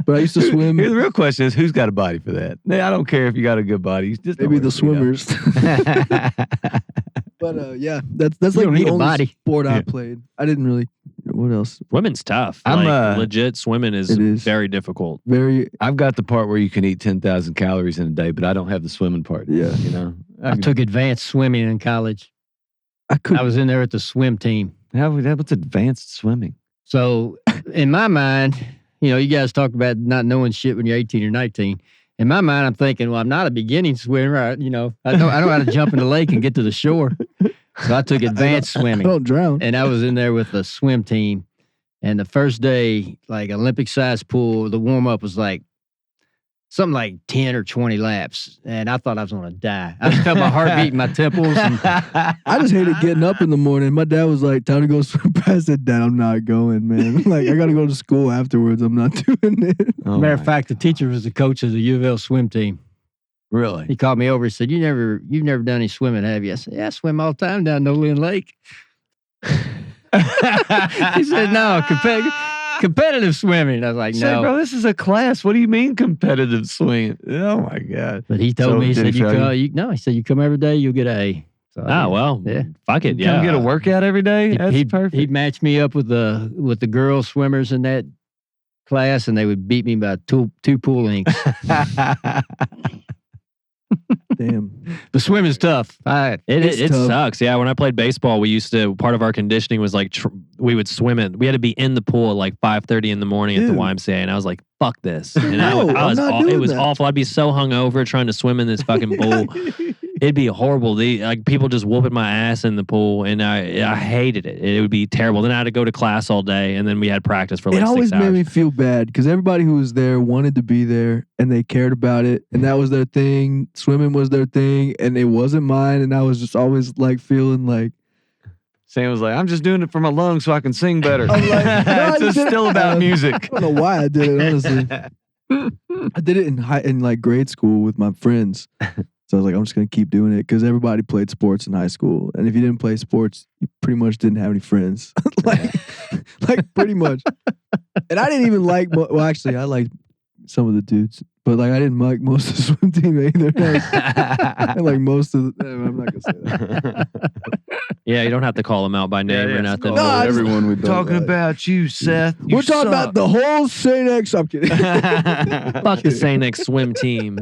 But I used to swim. Here, the real question is, who's got a body for that? I don't care if you got a good body. You just don't Maybe wear a the Speedo. swimmers. But yeah, that's You like don't the need a only body. sport I Yeah. played. I didn't really. What else? Swimming's tough. I'm, Like, legit swimming is It is. very difficult. Very. I've got the part where you can eat 10,000 calories in a day, but I don't have the swimming part. Yeah. You know? I took advanced swimming in college. I could. I was in there with the swim team. What's advanced swimming? So in my mind, you guys talk about not knowing shit when you're 18 or 19. In my mind, I'm thinking, well, I'm not a beginning swimmer. I know how to jump in the lake and get to the shore. So I took advanced I swimming. don't drown. And I was in there with the swim team. And the first day, like Olympic-sized pool, the warm-up was like something like 10 or 20 laps. And I thought I was going to die. I just felt my heart beat in my temples. And I just hated getting up in the morning. My dad was like, time to go swim. I said, Dad, I'm not going, man. Like, I got to go to school afterwards. I'm not doing it. Oh matter of my fact, the teacher was the coach of the U of L swim team. Really? He called me over and said, you've never done any swimming, have you? I said, yeah, I swim all the time down Nolin Lake. He said, no, competitive swimming. I was like, Say, no. bro, this is a class. What do you mean competitive swing? Oh my God. But he told So me, he did said, he fail he said, you come every day, you'll get an A. So I Oh, did. well. Yeah. Fuck it. You come Yeah. get a workout every day? That's perfect. He'd match me up with the girl swimmers in that class, and they would beat me by two pool lengths. Damn. The swimming's tough. It tough. sucks. Yeah, when I played baseball, we used to, part of our conditioning was like, we would swim it. We had to be in the pool at like 5:30 in the morning at the Dude. YMCA. And I was like, fuck this. And No, I I'm was not it doing was that. awful. I'd be so hungover trying to swim in this fucking pool. It'd be horrible. Like people just whooping my ass in the pool. And I hated it. It would be terrible. Then I had to go to class all day. And then we had practice for like It 6 always hours. made me feel bad because everybody who was there wanted to be there and they cared about it. And that was their thing. Swimming was their thing. And it wasn't mine. And I was just always like feeling like, Sam was like, I'm just doing it for my lungs so I can sing better. I'm like, no, It's you just did it. still about music. I don't know why I did it, honestly. I did it in like grade school with my friends. So I was like, I'm just going to keep doing it because everybody played sports in high school. And if you didn't play sports, you pretty much didn't have any friends. like pretty much. And I didn't even like, well, actually, I liked some of the dudes, but like I didn't like most of the swim team either. I like most of the, I'm not going to say that. Yeah, you don't have to call them out by name yeah, or nothing. No, I just- everyone we Talking about you, Seth. You We're talking about the whole St. X. I'm kidding. Fuck the St. Nick swim team.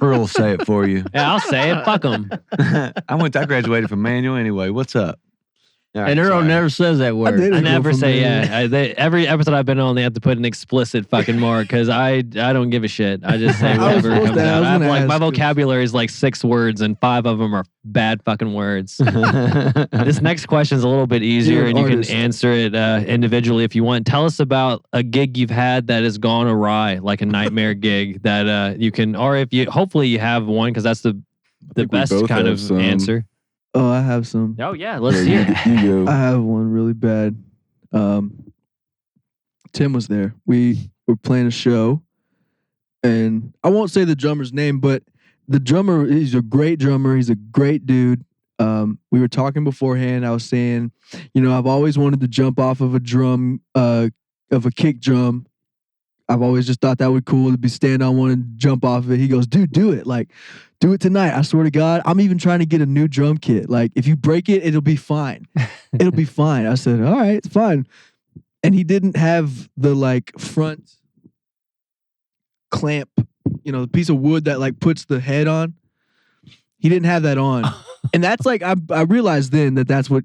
Earl will say it for you. Yeah, I'll say it. Fuck them. I graduated from Manual anyway. What's up? All right, And Earl sorry. never says that word. did. I Go never from say there. every episode I've been on, they have to put an explicit fucking mark because I don't give a shit. I just say I was whatever supposed comes to- I out. was I have gonna like my ask. vocabulary is like 6 words and 5 of them are bad fucking words. This next question is a little bit easier You're an and you artist. can answer it individually if you want. Tell us about a gig you've had that has gone awry, like a nightmare gig that you can, or if you, hopefully you have one because that's the think we best both kind have of some. answer. Oh, I have some. Oh yeah, let's hear it. You go. I have one really bad. Tim was there. We were playing a show, and I won't say the drummer's name, but the drummer, he's a great drummer. He's a great dude. We were talking beforehand. I was saying, I've always wanted to jump off of a drum, of a kick drum. I've always just thought that would be cool to be stand on one and jump off of it. He goes, dude, do it. Like, do it tonight. I swear to God. I'm even trying to get a new drum kit. Like, if you break it, it'll be fine. It'll be fine. I said, all right, it's fine. And he didn't have the like front clamp, the piece of wood that like puts the head on. He didn't have that on. And that's like, I realized then that that's what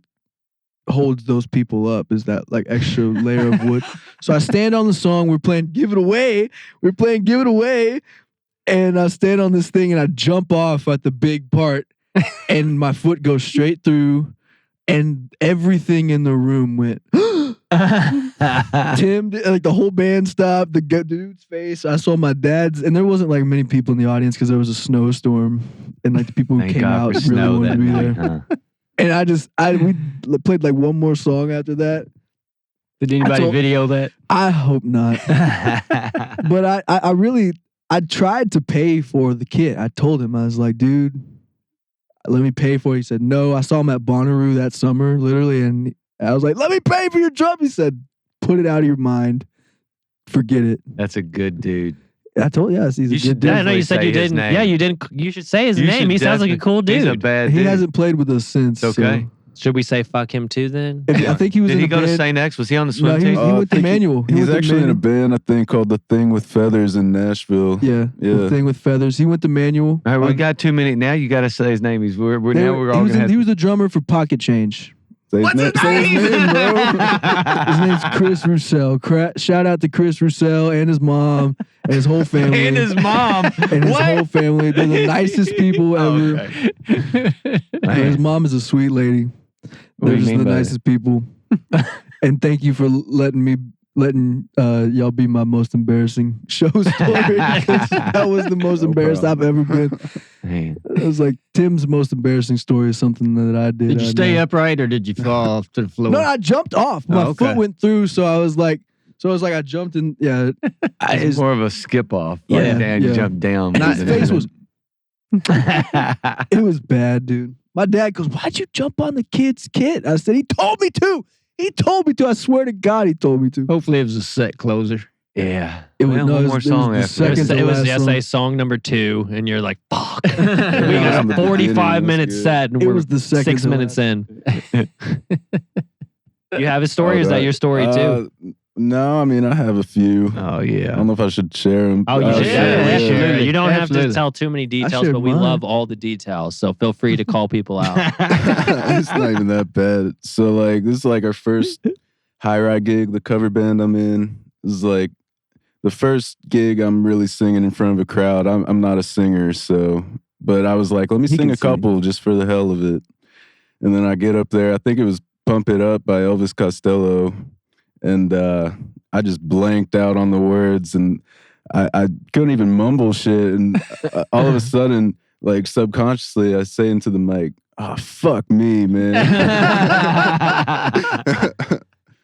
holds those people up is that like extra layer of wood. So I stand on the song. We're playing Give It Away. We're playing Give It Away. And I stand on this thing and I jump off at the big part and my foot goes straight through and everything in the room went, Tim, like the whole band stopped, the dude's face. I saw my dad's, and there wasn't like many people in the audience because there was a snowstorm and like the people who Thank came God out for really snow wanted that to be night, there. huh? And we played like one more song after that. Did anybody told- video that? I hope not. But I tried to pay for the kit. I told him, I was like, dude, let me pay for it. He said, no. I saw him at Bonnaroo that summer, literally. And I was like, let me pay for your drum. He said, put it out of your mind. Forget it. That's a good dude. I told you, yes, he's You a should good Yeah, I dude. know you Definitely said you say his didn't. name. Yeah, you didn't. You should say his You name. should He sounds like a definitely- cool dude. He's a bad He dude. hasn't played with us since. It's okay. Should we say fuck him too then? I think he was Did in he a go to band. St. X? Was he on the No, swim he team? went to I think Manual. He He's went to actually in a Manual. band, I think, called The Thing with Feathers in Nashville. Yeah, Yeah. the thing with feathers. He went to Manual. All right, we got 2 minutes. Now you got to say his name. We're all gonna have He was the drummer for Pocket Change. Say his name, bro. His name's Chris Roussel. Shout out to Chris Roussel and his mom and his whole family. and his mom. and his whole family. They're the nicest people ever. His mom is a sweet lady. What do They're you just mean the by that? nicest people. And thank you for letting y'all be my most embarrassing show story. Because that was the most embarrassed I've ever been. Man. It was like Tim's most embarrassing story is something that I did. Did you I stay know. upright or did you fall off to the floor? No, I jumped off. My okay. foot went through, so I was like, I jumped in. Yeah, It's more of a skip off. Yeah, Like, Dan, you yeah. jump down. his face was. It was bad, dude. My dad goes, "Why'd you jump on the kid's kid?" I said, "He told me to. He told me to. I swear to God, he told me to." Hopefully it was a set closer. Yeah. It was Well, no, one it more was song the after second this. to It was last the song. SA song number 2, and you're like, fuck. we Yeah, got from a the 45 beginning, minute that's good. set, and It we're was the second 6 to minutes last. in. You have a story? Or is that your story too? No, I mean, I have a few. Oh, I yeah. don't know if I should share them. Oh, you I'll should share definitely them, share. yeah. You don't have Absolutely. to tell too many details, shared but we mine. love all the details. So feel free to call people out. It's not even that bad. So, like, this is like our first high ride gig, the cover band I'm in. This is like the first gig I'm really singing in front of a crowd. I'm not a singer, so, but I was like, let me He sing can a couple just for the hell of it. And then I get up there. I think it was Pump It Up by Elvis Costello. And I just blanked out on the words, and I couldn't even mumble shit. And all of a sudden, like subconsciously, I say into the mic, "Oh, fuck me, man."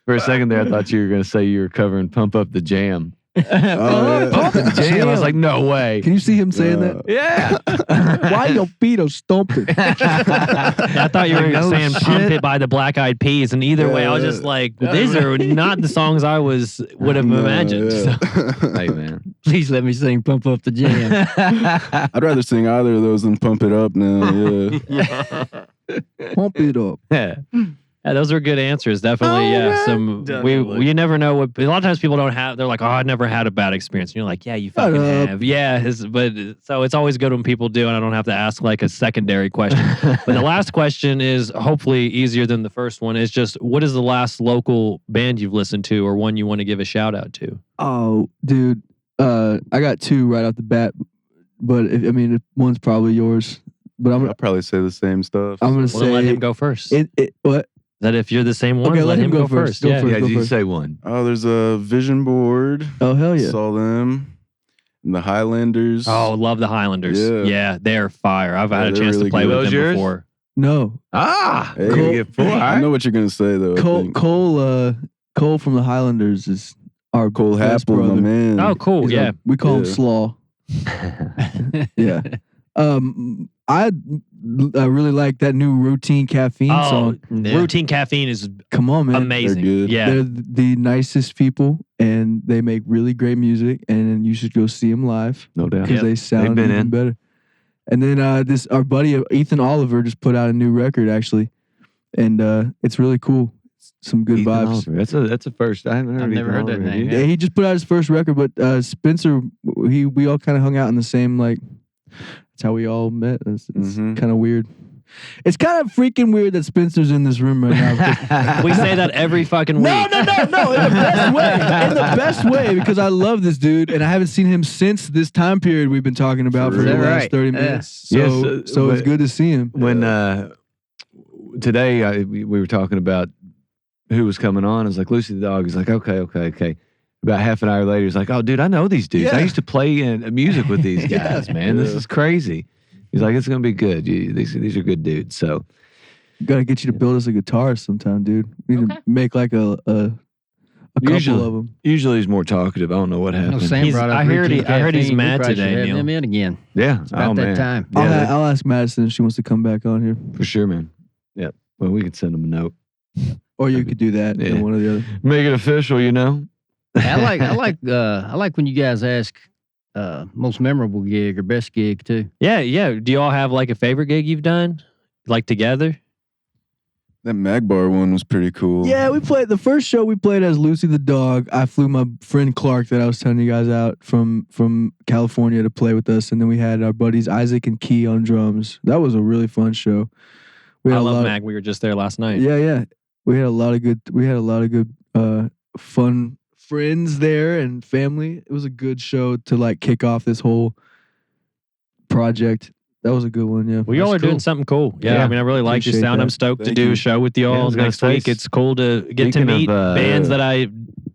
For a second there, I thought you were going to say you were covering Pump Up the Jam. Oh, yeah. Pump the Jam. I was like, no way. Can you see him saying that? Yeah. Why your feet are stomping? I thought you were No saying shit. Pump It by the Black Eyed Peas. And either way, I was just like, these are not the songs I would have imagined. yeah. So. Hey, man. Please let me sing Pump Up the Jam. I'd rather sing either of those than Pump It Up now. Yeah. Pump it up. Yeah. Yeah, those are good answers. Definitely. Oh, Yeah. man. Definitely. You never know what, a lot of times people don't have, they're like, oh, I never had a bad experience. And you're like, yeah, you Shut fucking up. have. Yeah. So it's always good when people do, and I don't have to ask like a secondary question. But the last question is hopefully easier than the first one, is just, what is the last local band you've listened to or one you want to give a shout out to? Oh, dude. I got two right off the bat, but one's probably yours. But I'll probably say the same stuff. I'm gonna Well, say then let him go first. What? That if you're the same one, Okay, let him go first. Go Yeah. first. Yeah, you say one. Oh, there's a Vision Board. Oh hell yeah! Saw them. And the Highlanders. Oh, love the Highlanders. Yeah. Yeah, they're fire. I've had Yeah, a they're chance really to play good. with Those them yours? before. No, Ah. Hey, You're gonna get four. All I right. know what you're gonna say though. I think. Cole from the Highlanders is our Cole best Happel, my brother. man. Oh, cool. He's Yeah. our- we call him Yeah. Slaw. Yeah. I really like that new Routine Caffeine Oh, song. Routine Caffeine is Come on, man. amazing. They're good. Yeah. They're the nicest people, and they make really great music. And you should go see them live No doubt. because Yep. they sound been even in. better. And then our buddy Ethan Oliver just put out a new record actually, and it's really cool. Some good Ethan vibes. Oliver. That's a first. I haven't heard. I've never Ethan heard that Oliver, have name, you? Yeah, he just put out his first record, but Spencer, we all kind of hung out in the same that's how we all met. It's Mhm. kind of weird. It's kind of freaking weird that Spencer's in this room right now. because- We say that every fucking week. No, in the best way. In the best way, because I love this dude, and I haven't seen him since this time period we've been talking about for Is the that last right? 30 Yeah. minutes. So, Yes, so it's but- good to see him. When today we were talking about who was coming on, I was like, Lucy the dog. He's like, okay. About half an hour later, he's like, oh, dude, I know these dudes. I Yeah. used to play in music with these Yeah. guys, man. This Yeah. is crazy. He's like, it's gonna be good. These are good dudes. So Gotta get you to build us a guitar sometime, dude. We need Okay. to make like a couple Usually- of them. usually he's more talkative. I don't know what No, happened. Sam He's- brought up I heard Routine I heard he's Caffeine. We mad probably should today, have Neil. him in again. Yeah. It's about that time. Yeah, I'll ask Madison if she wants to come back on here, for sure, man. Yeah. Well, we could send him a note. or you could do that. Yeah. One or the other. Make it official, you know. I like when you guys ask most memorable gig or best gig too. Yeah. Do you all have like a favorite gig you've done? Like together? That Magbar one was pretty cool. Yeah, we played the first show we played as Lucy the Dog. I flew my friend Clark that I was telling you guys out from California to play with us, and then we had our buddies Isaac and Key on drums. That was a really fun show. We I had a love lot Mag. We were just there last night. yeah. We had a lot of good fun friends there and family. It was a good show to like kick off this whole project. That was a good one, yeah. Well, y'all are doing something cool. Yeah, Yeah, I mean, I really like your appreciate sound. that. I'm stoked to Thank do you. a show with Yeah, I y'all was gonna next say, week. It's cool to get to speaking meet of, bands that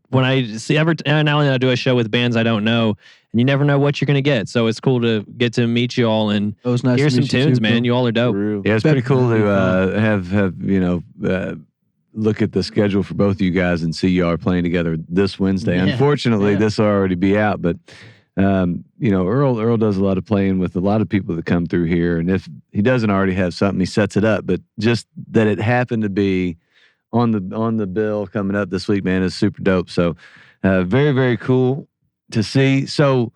when I see every now and then I do a show with bands I don't know, and you never know what you're gonna get. So it's cool to get to meet y'all and It was nice hear to some meet you tunes, too, man. bro. You all are For dope. real. Yeah, it's pretty cool That'd to be have look at the schedule for both of you guys and see y'all are playing together this Wednesday. Yeah, Unfortunately, yeah. this will already be out, but Earl does a lot of playing with a lot of people that come through here, and if he doesn't already have something, he sets it up. But just that it happened to be on the bill coming up this week, man, is super dope. So very, very cool to see. So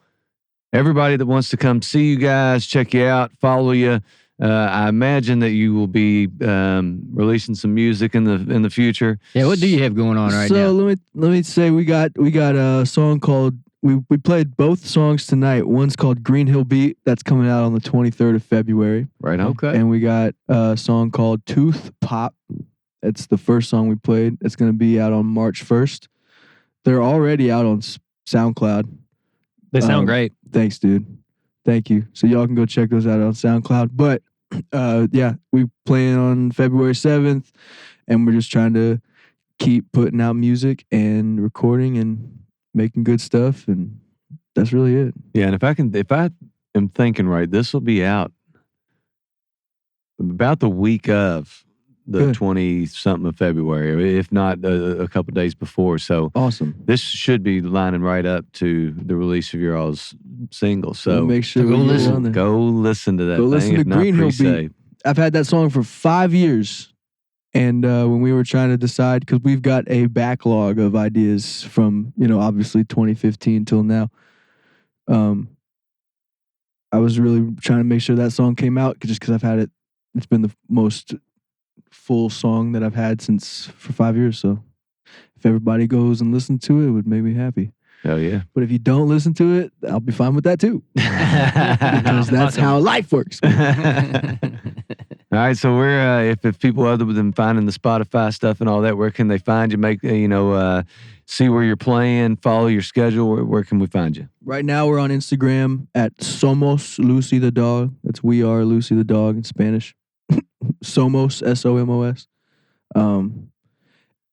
everybody that wants to come see you guys, check you out, follow you. I imagine that you will be releasing some music in the future. Yeah, what do you have going on right so now? let me say we got a song called we played both songs tonight. One's called Green Hill Beat that's coming out on the 23rd of February. Right on. Okay. And we got a song called Tooth Pop. It's the first song we played. It's going to be out on March 1st. They're already out on SoundCloud. They sound great. Thanks, dude. Thank you. So y'all can go check those out on SoundCloud. But yeah, we playing on February 7th, and we're just trying to keep putting out music and recording and making good stuff, and that's really it. Yeah, and if I am thinking right, this will be out about the week of the Good. 20-something of February, if not a couple days before. So Awesome. this should be lining right up to the release of your all's single. So We'll make sure go we get it listen. on there. go listen to that Go thing. listen to if not Green Hill pre-save. I've had that song for 5 years. And when we were trying to decide, because we've got a backlog of ideas from, obviously 2015 till now. I was really trying to make sure that song came out just because I've had it. It's been the most full song that I've had for 5 years. So if everybody goes and listens to it would make me happy. Hell yeah. But if you don't listen to it, I'll be fine with that too. Because that's how life works. All right, so we're if people other than finding the Spotify stuff and all that, where can they find you? See where you're playing, follow your schedule. Where can we find you? Right now we're on Instagram at Somos Lucy the Dog. That's We Are Lucy the Dog in Spanish. Somos, SOMOS.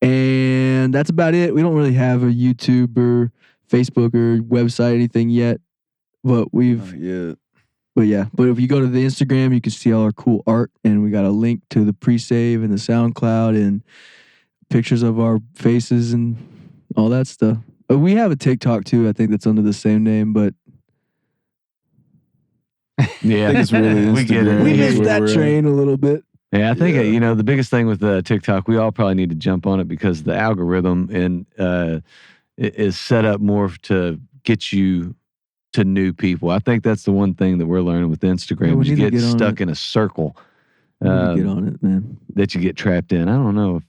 And that's about it. We don't really have a YouTube or Facebook or website, anything yet. But But if you go to the Instagram, you can see all our cool art, and we got a link to the pre-save and the SoundCloud and pictures of our faces and all that stuff. We have a TikTok too. I think that's under the same name, but Yeah, I think it's really we get it. Instagram. we Yeah, missed where that we're at. train a little bit. Yeah, I think the biggest thing with TikTok, we all probably need to jump on it because the algorithm is set up more to get you to new people. I think that's the one thing that we're learning with Instagram. Yeah, we is you need to get get on stuck it. in a circle We need to get on it, man. that you get trapped in. I don't know.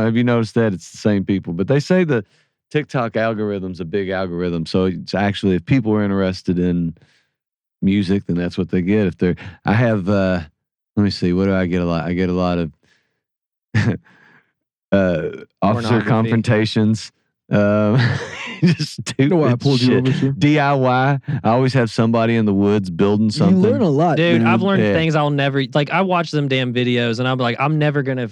Have you noticed that it's the same people? But they say the TikTok algorithm's a big algorithm. So it's actually, if people are interested in music, then that's what they get. I have, let me see, what do I get a lot? I get a lot of officer Pornography. confrontations. Just stupid You know why I pulled you shit. over, sir? DIY. I always have somebody in the woods building something. You learn a lot, Dude, man. I've learned Yeah. things I'll never I watch them damn videos and I'm like, I'm never gonna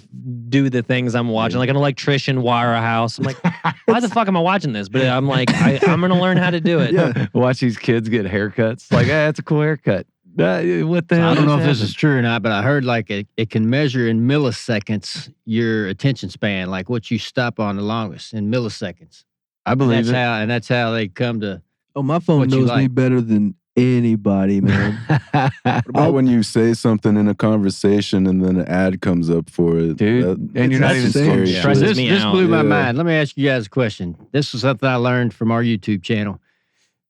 do the things I'm watching. Yeah. Like an electrician wire a house. I'm like, why the fuck am I watching this? But I'm like, I'm gonna learn how to do it. Yeah. Watch these kids get haircuts. Like, that's a cool haircut. What the hell? I don't know if just this is true or not, but I heard like it can measure in milliseconds your attention span, like what you stop on the longest in milliseconds. I believe it. That's how they come to. Oh, my phone What you knows me like. better than anybody, man. What about when you say something in a conversation and then an ad comes up for it? Dude, and you're not That's even the same. scary. Yeah. Stresses This me out. blew my Yeah. mind. Let me ask you guys a question. This is something I learned from our YouTube channel.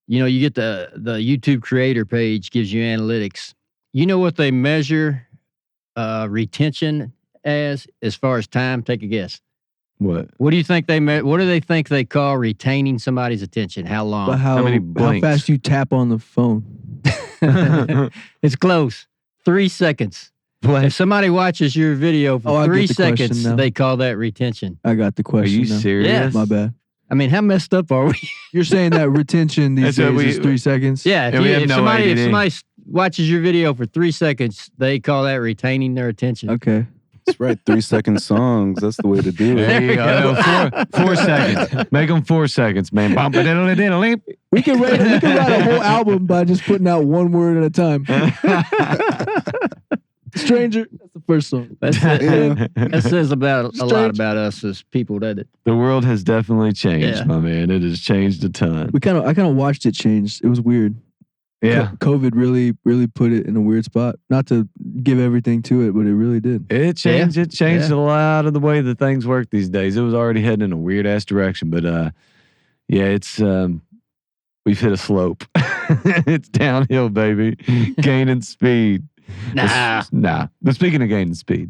You get the YouTube creator page gives you analytics. You know what they measure retention as far as time? Take a guess. What? What do you think what do they think they call retaining somebody's attention? How But long? how many blinks? fast you tap on the phone? It's close. 3 seconds. If somebody watches your video for I 3 get the question seconds, now. they call that retention. I got the Are question. you now. serious? Yes. My bad. I mean, how messed up are we? You're saying that retention these That's what days is 3 seconds? Yeah, And we have no if ADD. somebody watches your video for 3 seconds, they call that retaining their attention. Okay. That's right. 3-second songs. That's the way to do There it. you go. No, 4 seconds. Make them 4 seconds, man. Bump it in. We can write a whole album by just putting out one word at a time. Stranger. That's the first song. That's Yeah. That says a lot Strange. about us as people, doesn't it? The world has definitely changed, Yeah. my man. It has changed a ton. I kind of watched it change. It was weird. Yeah. COVID really put it in a weird spot. Not to give everything to it, but it really did. It changed. Yeah. It changed Yeah. a lot of the way that things work these days. It was already heading in a weird ass direction, but yeah, it's we've hit a slope. It's downhill, baby. Gaining speed. Nah. But speaking of gaining speed,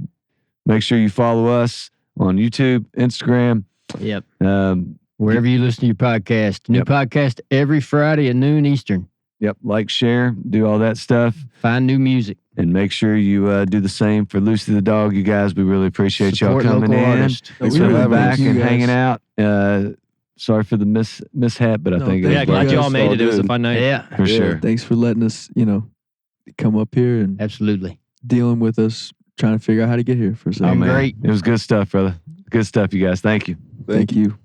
make sure you follow us on YouTube, Instagram. Yep. Wherever Wherever you listen to your podcast. New Yep. podcast every Friday at noon Eastern. Yep. Like, share, do all that stuff. Find new music. And make sure you do the same for Lucy the Dog. You guys, we really appreciate Support y'all coming local in. artists. Thanks We for really having back us. you and guys. hanging out. Sorry for the mishap, but I No, think thank Yeah, it glad was you guys. all made it. It was a Good. fun night. Yeah, for Yeah. sure. Thanks for letting us, come up here and absolutely. dealing with us, trying to figure out how to get here for a Oh, second. man. Great. It was good stuff, brother. Good stuff, you guys. Thank you. Thank you.